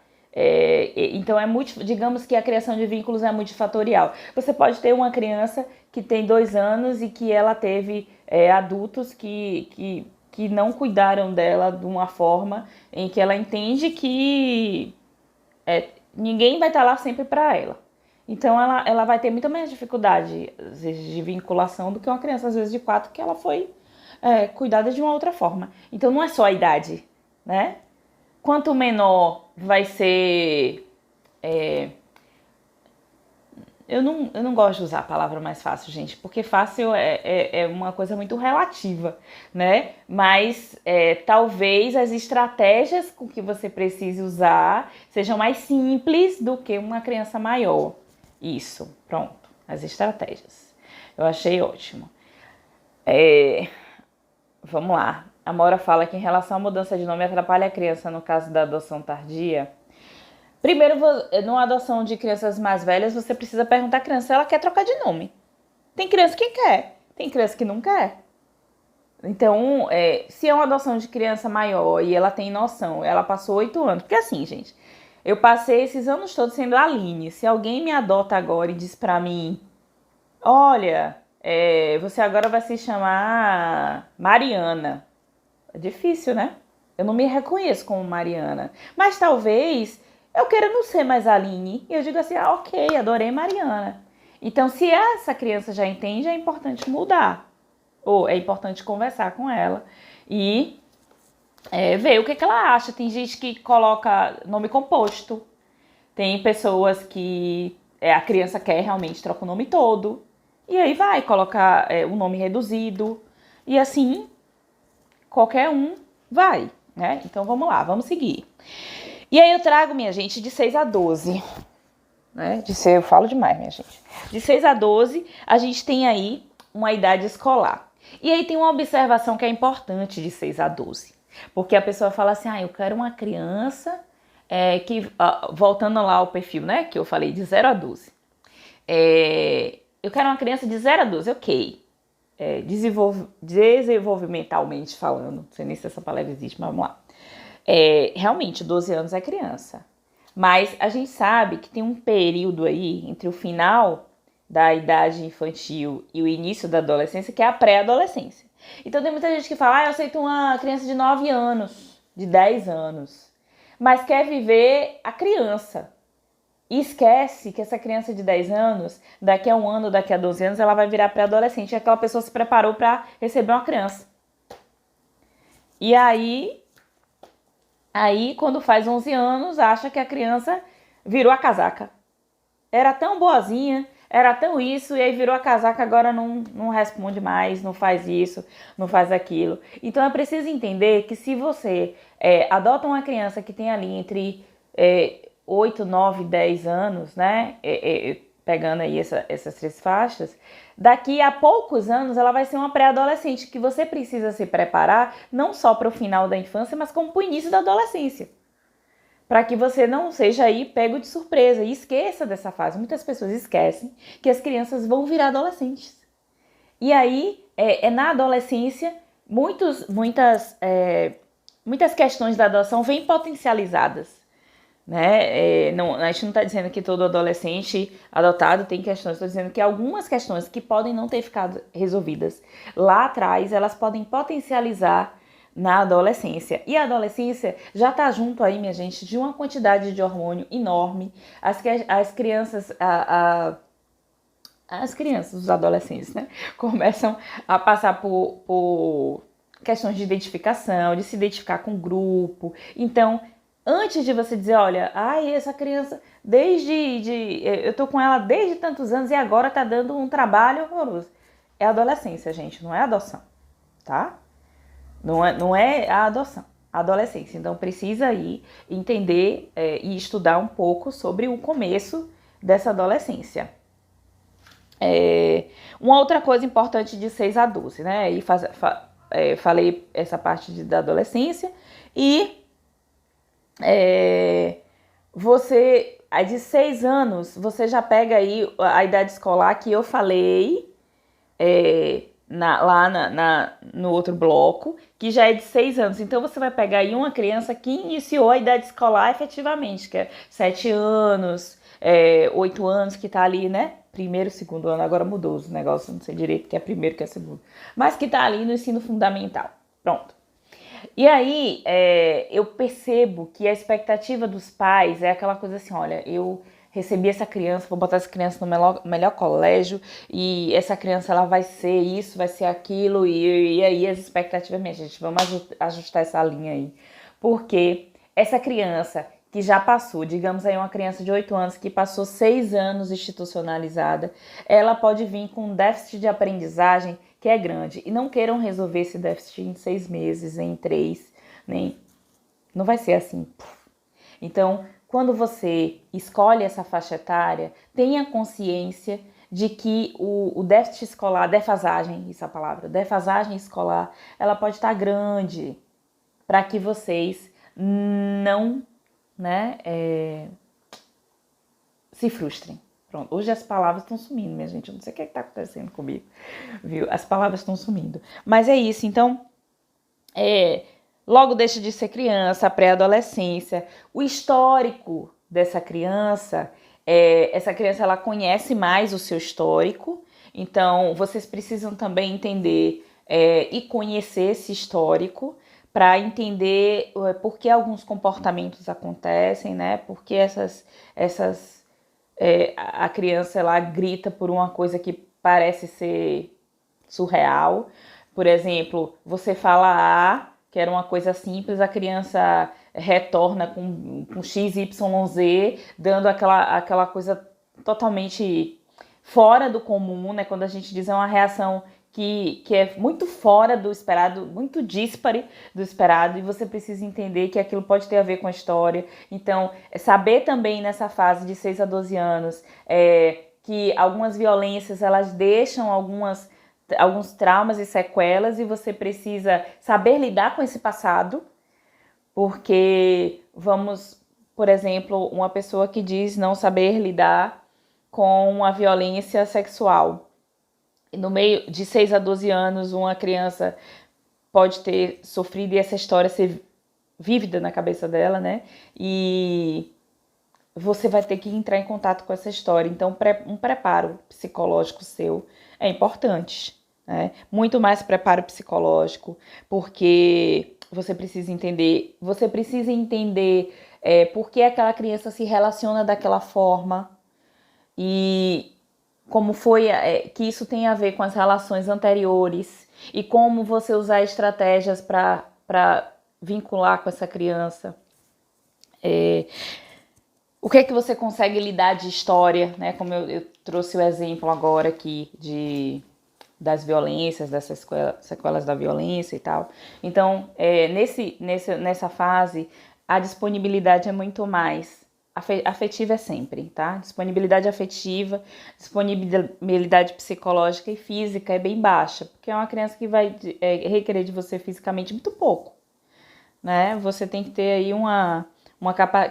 Então, digamos que a criação de vínculos é multifatorial. Você pode ter uma criança que tem 2 anos e que ela teve adultos que não cuidaram dela de uma forma em que ela entende que ninguém vai estar lá sempre para ela. Então, ela vai ter muita mais dificuldade, às vezes, de vinculação do que uma criança, às vezes, de 4, que ela foi cuidada de uma outra forma. Então, não é só a idade, né? Quanto menor vai ser... Eu não gosto de usar a palavra mais fácil, gente, porque fácil é uma coisa muito relativa, né? Mas talvez as estratégias com que você precise usar sejam mais simples do que uma criança maior. Isso, pronto, as estratégias. Eu achei ótimo. Vamos lá. A Mora fala que em relação à mudança de nome atrapalha a criança no caso da adoção tardia. Primeiro, numa adoção de crianças mais velhas, você precisa perguntar à criança se ela quer trocar de nome. Tem criança que quer, tem criança que não quer. Então, se é uma adoção de criança maior e ela tem noção, ela passou 8 anos. Porque assim, gente, eu passei esses anos todos sendo Aline. Se alguém me adota agora e diz pra mim, olha, você agora vai se chamar Mariana. É difícil, né? Eu não me reconheço como Mariana. Mas talvez eu queira não ser mais Aline. E eu digo assim, ok, adorei Mariana. Então, se essa criança já entende, é importante mudar. Ou é importante conversar com ela e ver o que ela acha. Tem gente que coloca nome composto. Tem pessoas que a criança quer realmente trocar o nome todo. E aí vai colocar um nome reduzido. E assim, qualquer um vai, né? Então vamos lá, vamos seguir. E aí eu trago, minha gente, de 6 a 12. Né? Eu falo demais, minha gente. De 6 a 12, a gente tem aí uma idade escolar. E aí tem uma observação que é importante de 6 a 12. Porque a pessoa fala assim, eu quero uma criança voltando lá ao perfil, né? Que eu falei, de 0 a 12. Eu quero uma criança de 0 a 12, ok. Desenvolvimentalmente falando, não sei nem se essa palavra existe, mas vamos lá. Realmente, 12 anos é criança. Mas a gente sabe que tem um período aí entre o final da idade infantil e o início da adolescência, que é a pré-adolescência. Então tem muita gente que fala, eu aceito uma criança de 9 anos, de 10 anos, mas quer viver a criança. E esquece que essa criança de 10 anos, daqui a 1 ano, daqui a 12 anos, ela vai virar pré-adolescente. E aquela pessoa se preparou para receber uma criança. E aí, quando faz 11 anos, acha que a criança virou a casaca. Era tão boazinha, era tão isso, e aí virou a casaca, agora não responde mais, não faz isso, não faz aquilo. Então é preciso entender que se você adota uma criança que tem ali entre 8, 9, 10 anos, né? Pegando aí essas 3 faixas, daqui a poucos anos ela vai ser uma pré-adolescente, que você precisa se preparar não só para o final da infância, mas como para o início da adolescência. Para que você não seja aí pego de surpresa e esqueça dessa fase. Muitas pessoas esquecem que as crianças vão virar adolescentes. E aí, na adolescência, muitas questões da adoção vêm potencializadas. Né? A gente não está dizendo que todo adolescente adotado tem questões, estou dizendo que algumas questões que podem não ter ficado resolvidas lá atrás, elas podem potencializar na adolescência. E a adolescência já está junto aí, minha gente, de uma quantidade de hormônio enorme. As crianças, os adolescentes, né, começam a passar por questões de identificação, de se identificar com o grupo. Então, antes de você dizer, olha, essa criança, eu tô com ela desde tantos anos e agora tá dando um trabalho horroroso. É adolescência, gente, não é adoção, tá? Não é a adoção, a adolescência. Então precisa aí entender e estudar um pouco sobre o começo dessa adolescência. Uma outra coisa importante de 6 a 12, né? E falei essa parte da adolescência e você, de 6 anos, você já pega aí a idade escolar que eu falei, no outro bloco, que já é de 6 anos. Então, você vai pegar aí uma criança que iniciou a idade escolar efetivamente, que é 7 anos, 8 anos, que tá ali, né? Primeiro, segundo ano, agora mudou os negócios, não sei direito que é primeiro, que é segundo. Mas que tá ali no ensino fundamental. Pronto. E aí, eu percebo que a expectativa dos pais é aquela coisa assim, olha, eu recebi essa criança, vou botar essa criança no melhor colégio, e essa criança ela vai ser isso, vai ser aquilo, e aí as expectativas, minha gente, vamos ajustar essa linha aí. Porque essa criança que já passou, digamos aí uma criança de 8 anos que passou 6 anos institucionalizada, ela pode vir com um déficit de aprendizagem que é grande. E não queiram resolver esse déficit em 6 meses, em 3, nem... Não vai ser assim. Então, quando você escolhe essa faixa etária, tenha consciência de que o déficit escolar, defasagem, isso é a palavra, defasagem escolar, ela pode estar grande para que vocês não, né, se frustrem. Pronto, hoje as palavras estão sumindo, minha gente, eu não sei o que está acontecendo comigo, viu? As palavras estão sumindo. Mas é isso, então, logo deixa de ser criança, a pré-adolescência, o histórico dessa criança, essa criança ela conhece mais o seu histórico, então vocês precisam também entender e conhecer esse histórico para entender por que alguns comportamentos acontecem, né? Porque a criança ela grita por uma coisa que parece ser surreal. Por exemplo, você fala A, que era uma coisa simples, a criança retorna com X, Y, Z, dando aquela coisa totalmente fora do comum, né? Quando a gente diz é uma reação que é muito fora do esperado, muito díspare do esperado, e você precisa entender que aquilo pode ter a ver com a história. Então, saber também nessa fase de 6 a 12 anos que algumas violências, elas deixam alguns traumas e sequelas, e você precisa saber lidar com esse passado, porque por exemplo, uma pessoa que diz não saber lidar com a violência sexual. No meio de 6 a 12 anos, uma criança pode ter sofrido e essa história ser vívida na cabeça dela, né? E você vai ter que entrar em contato com essa história. Então, um preparo psicológico seu é importante, né? Muito mais preparo psicológico, porque você precisa entender por que aquela criança se relaciona daquela forma e como foi que isso tem a ver com as relações anteriores e como você usar estratégias para vincular com essa criança. O que é que você consegue lidar de história, né? Como eu trouxe o exemplo agora aqui das violências, dessas sequelas da violência e tal. Então, nessa fase, a disponibilidade é muito mais. Afetiva é sempre, tá? Disponibilidade afetiva, disponibilidade psicológica e física é bem baixa, porque é uma criança que vai requerer de você fisicamente muito pouco, né? Você tem que ter aí uma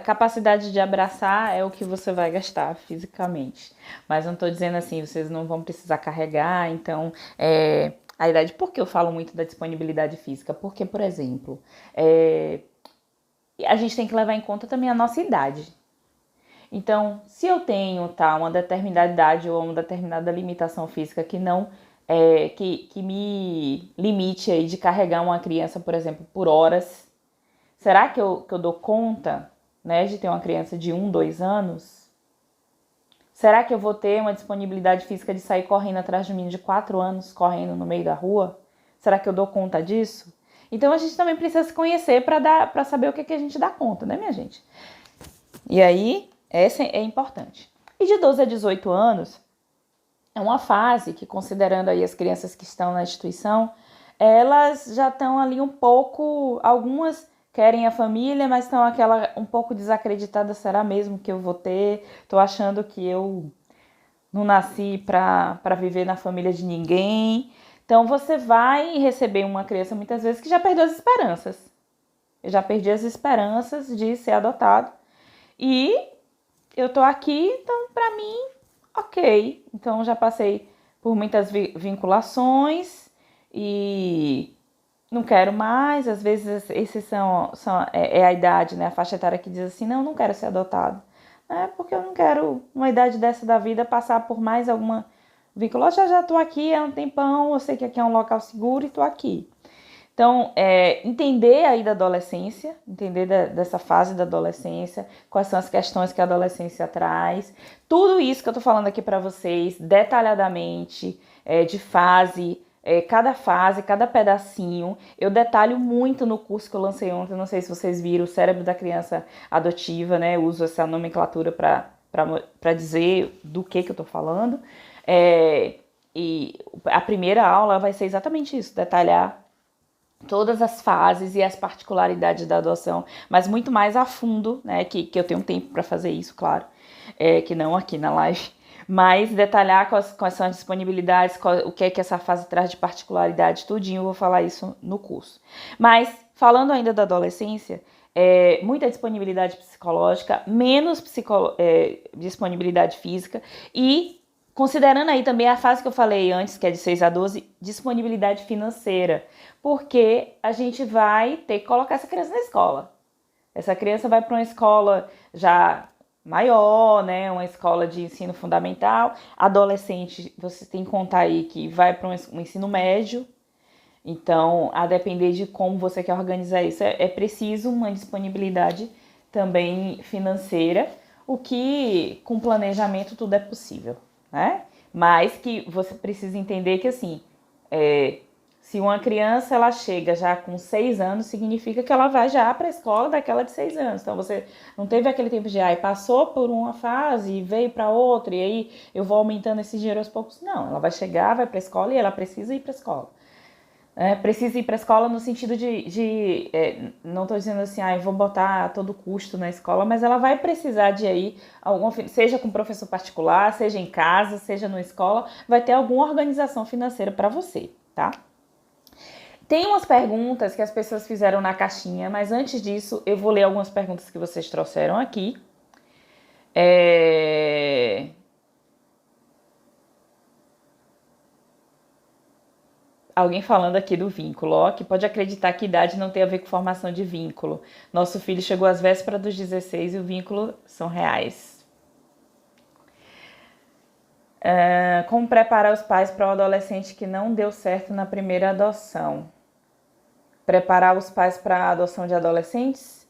capacidade de abraçar é o que você vai gastar fisicamente. Mas não estou dizendo assim, vocês não vão precisar carregar, então a idade. Por que eu falo muito da disponibilidade física? Porque, por exemplo, a gente tem que levar em conta também a nossa idade. Então, se eu tenho uma determinada idade ou uma determinada limitação física que não que me limite aí de carregar uma criança, por exemplo, por horas, será que eu dou conta, né, de ter uma criança de 1, 2 anos? Será que eu vou ter uma disponibilidade física de sair correndo atrás de um menino de 4 anos, correndo no meio da rua? Será que eu dou conta disso? Então a gente também precisa se conhecer para saber o que a gente dá conta, né, minha gente? E aí, essa é importante. E de 12 a 18 anos, é uma fase que, considerando aí as crianças que estão na instituição, elas já estão ali um pouco, algumas querem a família, mas estão um pouco desacreditadas, será mesmo que eu vou ter? Tô achando que eu não nasci para viver na família de ninguém. Então você vai receber uma criança muitas vezes que já perdeu as esperanças. Eu já perdi as esperanças de ser adotado. E eu tô aqui, então pra mim, ok. Então já passei por muitas vinculações e não quero mais. Às vezes esses é a idade, né, a faixa etária que diz assim, não quero ser adotado. Porque eu não quero, numa idade dessa da vida, passar por mais alguma vínculo. Eu já tô aqui há um tempão, eu sei que aqui é um local seguro e tô aqui. Então, entender aí da adolescência, entender dessa fase da adolescência, quais são as questões que a adolescência traz. Tudo isso que eu tô falando aqui para vocês, detalhadamente, de fase, cada fase, cada pedacinho. Eu detalho muito no curso que eu lancei ontem, não sei se vocês viram, o Cérebro da Criança Adotiva, né? Eu uso essa nomenclatura para dizer do que eu tô falando. E a primeira aula vai ser exatamente isso, detalhar todas as fases e as particularidades da adoção, mas muito mais a fundo, né, que eu tenho tempo para fazer isso, claro, que não aqui na live, mas detalhar quais são as disponibilidades, o que é que essa fase traz de particularidade, tudinho, eu vou falar isso no curso. Mas, falando ainda da adolescência, muita disponibilidade psicológica, menos disponibilidade física e considerando aí também a fase que eu falei antes, que é de 6 a 12, disponibilidade financeira, porque a gente vai ter que colocar essa criança na escola. Essa criança vai para uma escola já maior, né, uma escola de ensino fundamental. Adolescente, você tem que contar aí que vai para um ensino médio. Então, a depender de como você quer organizar isso, é preciso uma disponibilidade também financeira, o que com planejamento tudo é possível, né? Mas que você precisa entender que, assim, se uma criança ela chega já com 6 anos, significa que ela vai já para a escola daquela de 6 anos. Então, você não teve aquele tempo de, passou por uma fase e veio para outra, e aí eu vou aumentando esse dinheiro aos poucos. Não, ela vai chegar, vai para a escola e ela precisa ir para a escola. Precisa ir para a escola no sentido não estou dizendo assim, eu vou botar a todo custo na escola, mas ela vai precisar de aí, seja com professor particular, seja em casa, seja na escola, vai ter alguma organização financeira para você, tá? Tem umas perguntas que as pessoas fizeram na caixinha, mas antes disso eu vou ler algumas perguntas que vocês trouxeram aqui. Alguém falando aqui do vínculo, que pode acreditar que idade não tem a ver com formação de vínculo. Nosso filho chegou às vésperas dos 16 e o vínculo são reais. Como preparar os pais para o adolescente que não deu certo na primeira adoção? Preparar os pais para a adoção de adolescentes?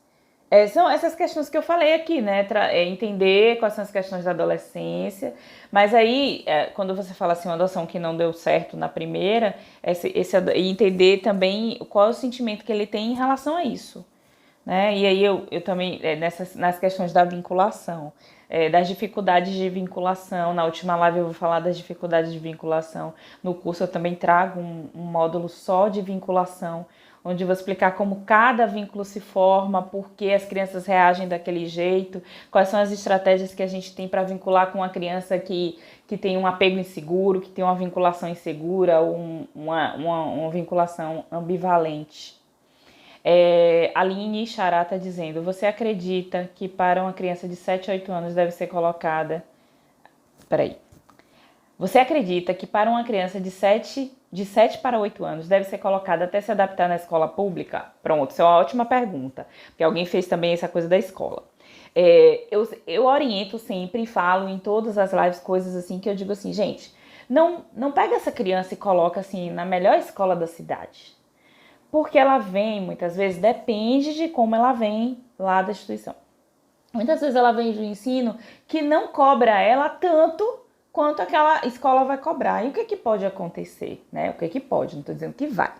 São essas questões que eu falei aqui, né? Entender quais são as questões da adolescência. Mas aí, quando você fala assim, uma adoção que não deu certo na primeira, e entender também qual é o sentimento que ele tem em relação a isso, né? E aí eu também, nas questões da vinculação, das dificuldades de vinculação. Na última live eu vou falar das dificuldades de vinculação. No curso eu também trago um módulo só de vinculação, onde eu vou explicar como cada vínculo se forma, por que as crianças reagem daquele jeito, quais são as estratégias que a gente tem para vincular com uma criança que tem um apego inseguro, que tem uma vinculação insegura, ou uma vinculação ambivalente. Aline Xará está dizendo, você acredita que para uma criança de 7 a 8 anos deve ser colocada... Você acredita que para uma criança de 7 para 8 anos deve ser colocada até se adaptar na escola pública? Pronto, isso é uma ótima pergunta, porque alguém fez também essa coisa da escola. Eu oriento sempre e falo em todas as lives coisas assim que eu digo assim, gente, não pega essa criança e coloca assim na melhor escola da cidade. Porque ela vem, muitas vezes, depende de como ela vem lá da instituição. Muitas vezes ela vem de um ensino que não cobra ela tanto quanto aquela escola vai cobrar. E o que pode acontecer, né? O que pode, não estou dizendo que vai.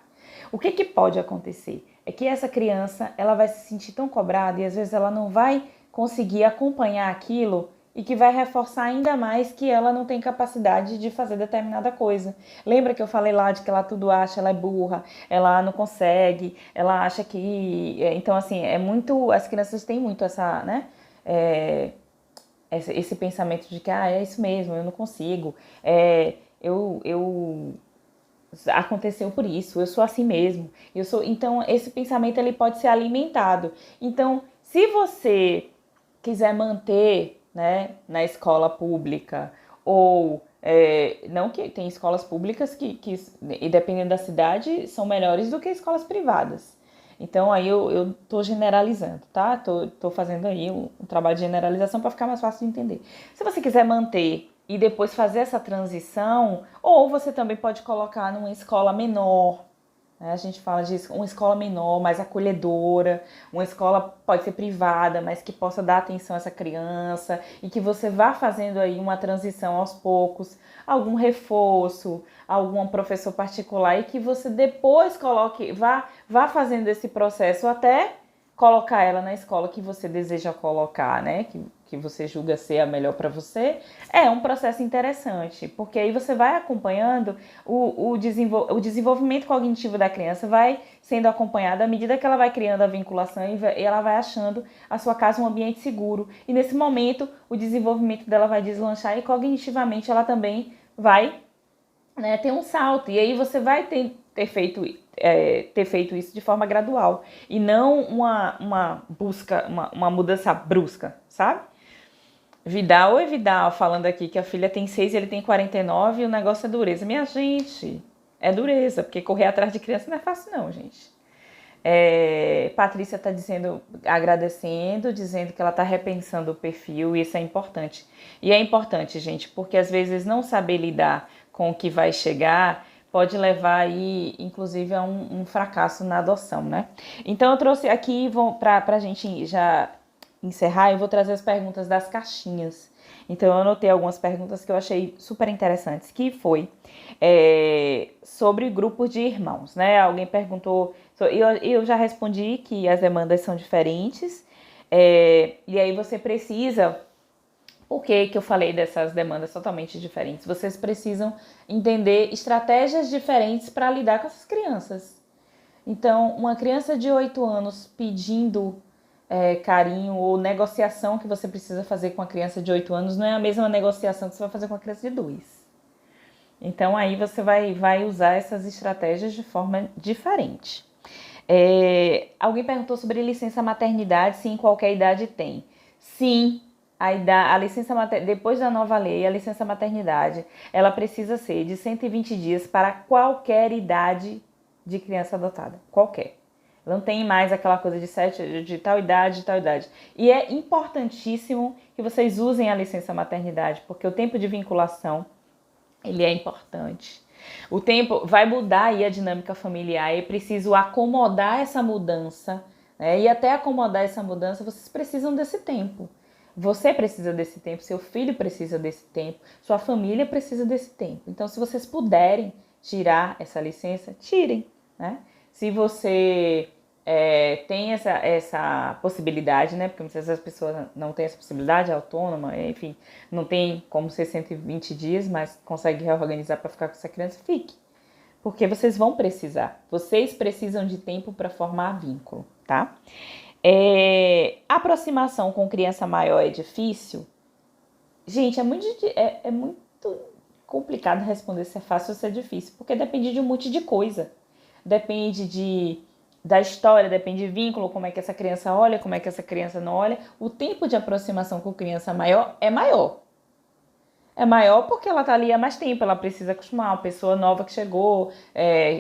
O que pode acontecer é que essa criança, ela vai se sentir tão cobrada e às vezes ela não vai conseguir acompanhar aquilo e que vai reforçar ainda mais que ela não tem capacidade de fazer determinada coisa. Lembra que eu falei lá de que ela tudo acha, ela é burra, ela não consegue, ela acha que... Então, assim, as crianças têm muito essa, né? Esse pensamento de que, é isso mesmo, eu não consigo, aconteceu por isso, eu sou assim mesmo, então esse pensamento ele pode ser alimentado. Então, se você quiser manter, né, na escola pública ou Não que tem escolas públicas e dependendo da cidade, são melhores do que escolas privadas. Então, aí eu tô generalizando, tá? Tô fazendo aí um trabalho de generalização para ficar mais fácil de entender. Se você quiser manter e depois fazer essa transição, ou você também pode colocar numa escola menor, né? A gente fala de uma escola menor, mais acolhedora, uma escola pode ser privada, mas que possa dar atenção a essa criança e que você vá fazendo aí uma transição aos poucos, algum reforço, algum professor particular e que você depois coloque, vá fazendo esse processo até colocar ela na escola que você deseja colocar, né? Que você julga ser a melhor para você, é um processo interessante, porque aí você vai acompanhando o desenvolvimento cognitivo da criança, vai sendo acompanhado à medida que ela vai criando a vinculação e ela vai achando a sua casa um ambiente seguro. E nesse momento, o desenvolvimento dela vai deslanchar e cognitivamente ela também vai, né, ter um salto. E aí você vai ter feito isso de forma gradual e não uma mudança brusca, sabe? Vidal ou Vidal falando aqui que a filha tem 6 e ele tem 49 e o negócio é dureza. Minha gente, é dureza, porque correr atrás de criança não é fácil não, gente. Patrícia está dizendo, agradecendo, dizendo que ela está repensando o perfil e isso é importante. E é importante, gente, porque às vezes não saber lidar com o que vai chegar pode levar aí, inclusive, a um fracasso na adoção, né? Então eu trouxe aqui, para a gente já encerrar, eu vou trazer as perguntas das caixinhas. Então eu anotei algumas perguntas que eu achei super interessantes, que foi sobre grupos de irmãos, né? Alguém perguntou, eu já respondi que as demandas são diferentes, e aí você precisa, por que eu falei dessas demandas totalmente diferentes? Vocês precisam entender estratégias diferentes para lidar com essas crianças. Então, uma criança de 8 anos pedindo carinho ou negociação que você precisa fazer com a criança de 8 anos não é a mesma negociação que você vai fazer com a criança de 2. Então, aí você vai usar essas estratégias de forma diferente. Alguém perguntou sobre licença maternidade, se em qualquer idade tem. Sim, a licença depois da nova lei, a licença maternidade, ela precisa ser de 120 dias para qualquer idade de criança adotada. Qualquer. Não tem mais aquela coisa de tal idade, de tal idade. E é importantíssimo que vocês usem a licença maternidade, porque o tempo de vinculação, ele é importante. O tempo vai mudar aí a dinâmica familiar, é preciso acomodar essa mudança, né? E até acomodar essa mudança, vocês precisam desse tempo. Você precisa desse tempo, seu filho precisa desse tempo, sua família precisa desse tempo. Então, se vocês puderem tirar essa licença, tirem, né? Se você tem essa possibilidade, né? Porque muitas vezes as pessoas não têm essa possibilidade, é autônoma, enfim, não tem como ser 120 dias, mas consegue reorganizar para ficar com essa criança, fique. Porque vocês vão precisar. Vocês precisam de tempo para formar vínculo, tá? Aproximação com criança maior é difícil? Gente, é muito complicado responder se é fácil ou se é difícil, porque depende de um monte de coisa. Depende da história, depende de vínculo, como é que essa criança olha, como é que essa criança não olha. O tempo de aproximação com criança maior é maior. É maior porque ela tá ali há mais tempo, ela precisa acostumar, uma pessoa nova que chegou,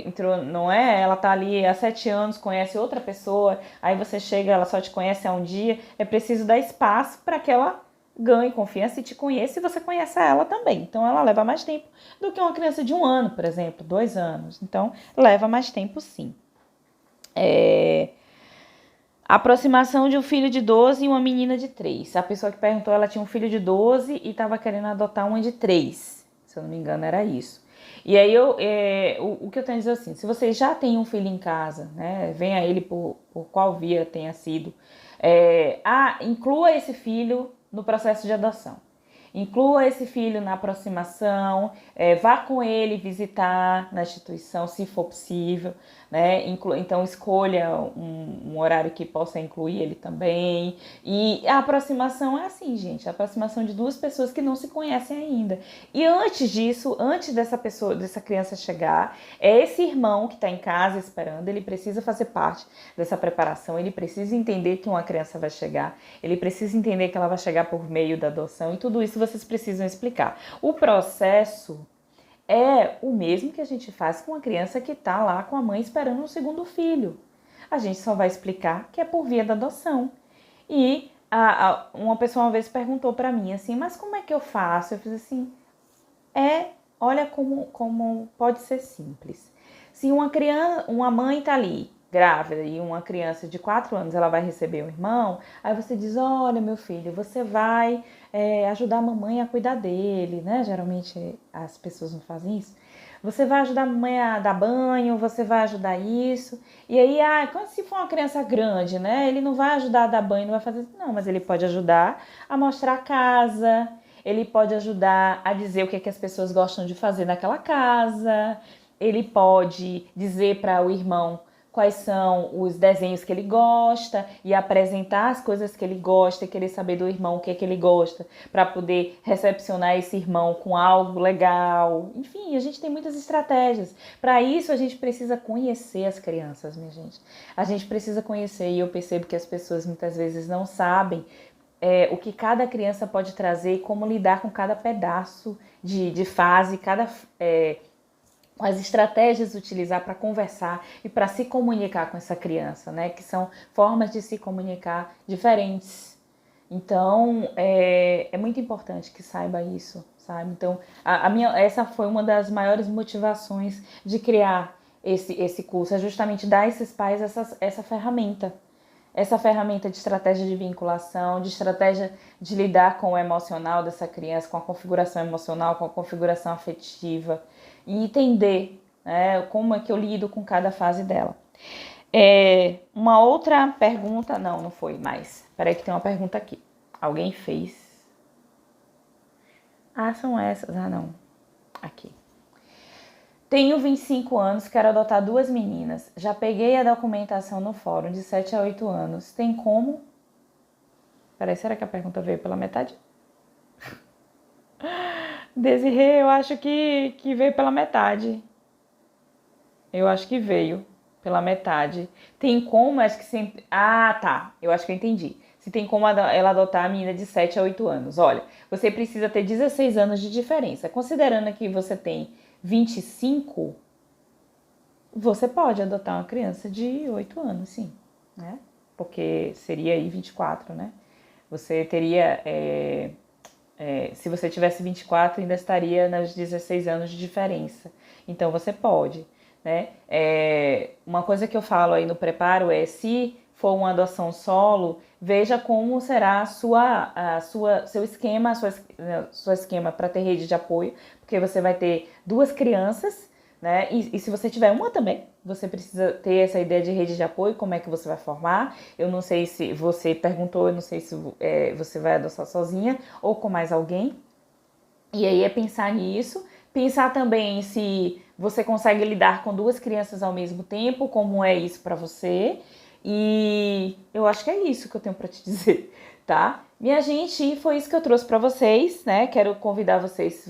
entrou, não é? Ela tá ali há 7 anos, conhece outra pessoa, aí você chega, ela só te conhece há um dia, é preciso dar espaço para que ela ganhe confiança e te conheça e você conheça ela também. Então ela leva mais tempo do que uma criança de 1 ano, por exemplo, 2 anos. Então leva mais tempo sim. Aproximação de um filho de 12 e uma menina de 3. A pessoa que perguntou, ela tinha um filho de 12 e estava querendo adotar uma de 3. Se eu não me engano, era isso. E aí, o que eu tenho a dizer assim, se você já tem um filho em casa, né, venha ele por qual via tenha sido, inclua esse filho no processo de adoção. Inclua esse filho na aproximação, vá com ele visitar na instituição, se for possível, né? Então escolha um horário que possa incluir ele também. E a aproximação é assim, gente, a aproximação de 2 pessoas que não se conhecem ainda. E antes disso, antes dessa criança chegar, esse irmão que está em casa esperando, ele precisa fazer parte dessa preparação, ele precisa entender que uma criança vai chegar, ele precisa entender que ela vai chegar por meio da adoção, e tudo isso vocês precisam explicar. O processo é o mesmo que a gente faz com uma criança que está lá com a mãe esperando um segundo filho. A gente só vai explicar que é por via da adoção. E uma pessoa uma vez perguntou para mim assim, mas como é que eu faço? Eu fiz assim, olha como pode ser simples. Se uma mãe está ali grávida e uma criança de 4 anos ela vai receber um irmão, aí você diz, olha meu filho, você vai ajudar a mamãe a cuidar dele, né? Geralmente as pessoas não fazem isso. Você vai ajudar a mamãe a dar banho, você vai ajudar isso. E aí, quando se for uma criança grande, né? Ele não vai ajudar a dar banho, não vai fazer isso. Não, mas ele pode ajudar a mostrar a casa, ele pode ajudar a dizer o que as pessoas gostam de fazer naquela casa, ele pode dizer para o irmão quais são os desenhos que ele gosta e apresentar as coisas que ele gosta e querer saber do irmão o que é que ele gosta para poder recepcionar esse irmão com algo legal. Enfim, a gente tem muitas estratégias. Para isso, a gente precisa conhecer as crianças, minha gente. A gente precisa conhecer e eu percebo que as pessoas muitas vezes não sabem o que cada criança pode trazer e como lidar com cada pedaço de fase, quais estratégias utilizar para conversar e para se comunicar com essa criança, né? Que são formas de se comunicar diferentes. Então, é muito importante que saiba isso, sabe? Então, essa foi uma das maiores motivações de criar esse curso, é justamente dar a esses pais essa ferramenta. Essa ferramenta de estratégia de vinculação, de estratégia de lidar com o emocional dessa criança, com a configuração emocional, com a configuração afetiva e entender, né, como é que eu lido com cada fase dela. Uma outra pergunta, não foi mais. Peraí que tem uma pergunta aqui. Alguém fez? São essas. Não. Aqui. Tenho 25 anos, quero adotar 2 meninas. Já peguei a documentação no fórum de 7 a 8 anos. Tem como? Peraí, será que a pergunta veio pela metade? Desirê, eu acho que veio pela metade. Eu acho que veio pela metade. Tem como, acho que sempre... tá. Eu acho que eu entendi. Se tem como ela adotar a menina de 7 a 8 anos. Olha, você precisa ter 16 anos de diferença. Considerando que você tem 25, você pode adotar uma criança de 8 anos, sim, né? Porque seria aí 24, né? Você teria, se você tivesse 24, ainda estaria nos 16 anos de diferença. Então, você pode, né? Uma coisa que eu falo aí no preparo se for uma adoção solo, veja como será seu esquema, seu esquema para ter rede de apoio, porque você vai ter 2 crianças, né? E se você tiver uma também, você precisa ter essa ideia de rede de apoio, como é que você vai formar. Eu não sei se você perguntou, eu não sei se você vai adotar sozinha ou com mais alguém. E aí é pensar nisso, pensar também se você consegue lidar com 2 crianças ao mesmo tempo, como é isso para você. E eu acho que é isso que eu tenho para te dizer, tá? Minha gente, foi isso que eu trouxe para vocês, né? Quero convidar vocês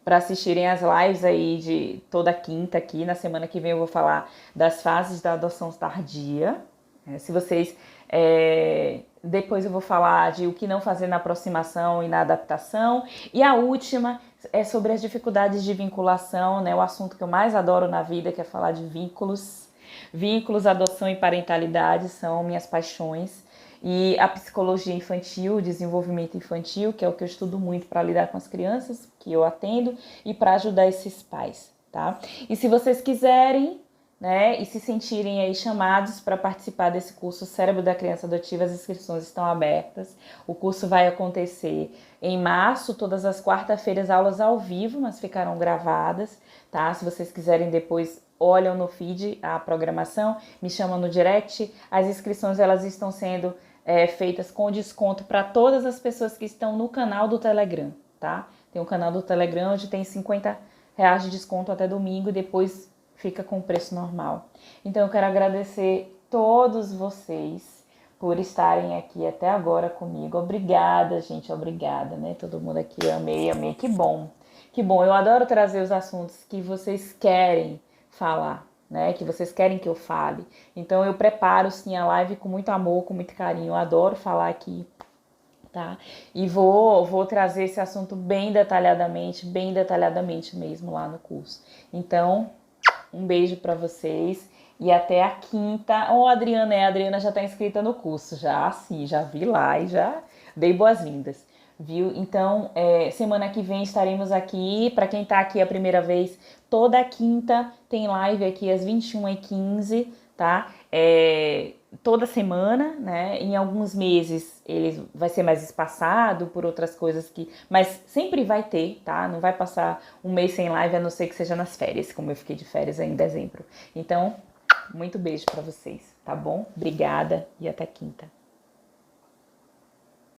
para assistirem as lives aí de toda quinta aqui. Na semana que vem eu vou falar das fases da adoção tardia. Se vocês... depois eu vou falar de o que não fazer na aproximação e na adaptação. E a última é sobre as dificuldades de vinculação, né? O assunto que eu mais adoro na vida, que é falar de vínculos. Vínculos, adoção e parentalidade são minhas paixões. E a psicologia infantil, desenvolvimento infantil, que é o que eu estudo muito para lidar com as crianças que eu atendo e para ajudar esses pais, tá? E se vocês quiserem, né, e se sentirem aí chamados para participar desse curso Cérebro da Criança Adotiva, as inscrições estão abertas. O curso vai acontecer em março, todas as quarta-feiras, aulas ao vivo, mas ficarão gravadas, tá? Se vocês quiserem depois, olham no feed a programação, me chamam no direct. As inscrições elas estão sendo feitas com desconto para todas as pessoas que estão no canal do Telegram, tá? Tem um canal do Telegram onde tem R$50 de desconto até domingo e depois fica com o preço normal. Então eu quero agradecer todos vocês por estarem aqui até agora comigo. Obrigada, gente, obrigada, né? Todo mundo aqui, amei, que bom. Que bom, eu adoro trazer os assuntos que vocês querem falar, né? Que vocês querem que eu fale. Então eu preparo sim a live com muito amor, com muito carinho. Eu adoro falar aqui, tá? E vou trazer esse assunto bem detalhadamente mesmo lá no curso. Então, um beijo para vocês e até a quinta. Oh, a Adriana já está inscrita no curso, já sim, já vi lá e já dei boas-vindas, viu? Então, semana que vem estaremos aqui. Para quem está aqui a primeira vez, toda quinta tem live aqui às 21h15, tá? Toda semana, né? Em alguns meses ele vai ser mais espaçado por outras coisas mas sempre vai ter, tá? Não vai passar um mês sem live, a não ser que seja nas férias, como eu fiquei de férias aí em dezembro. Então, muito beijo para vocês, tá bom? Obrigada e até quinta.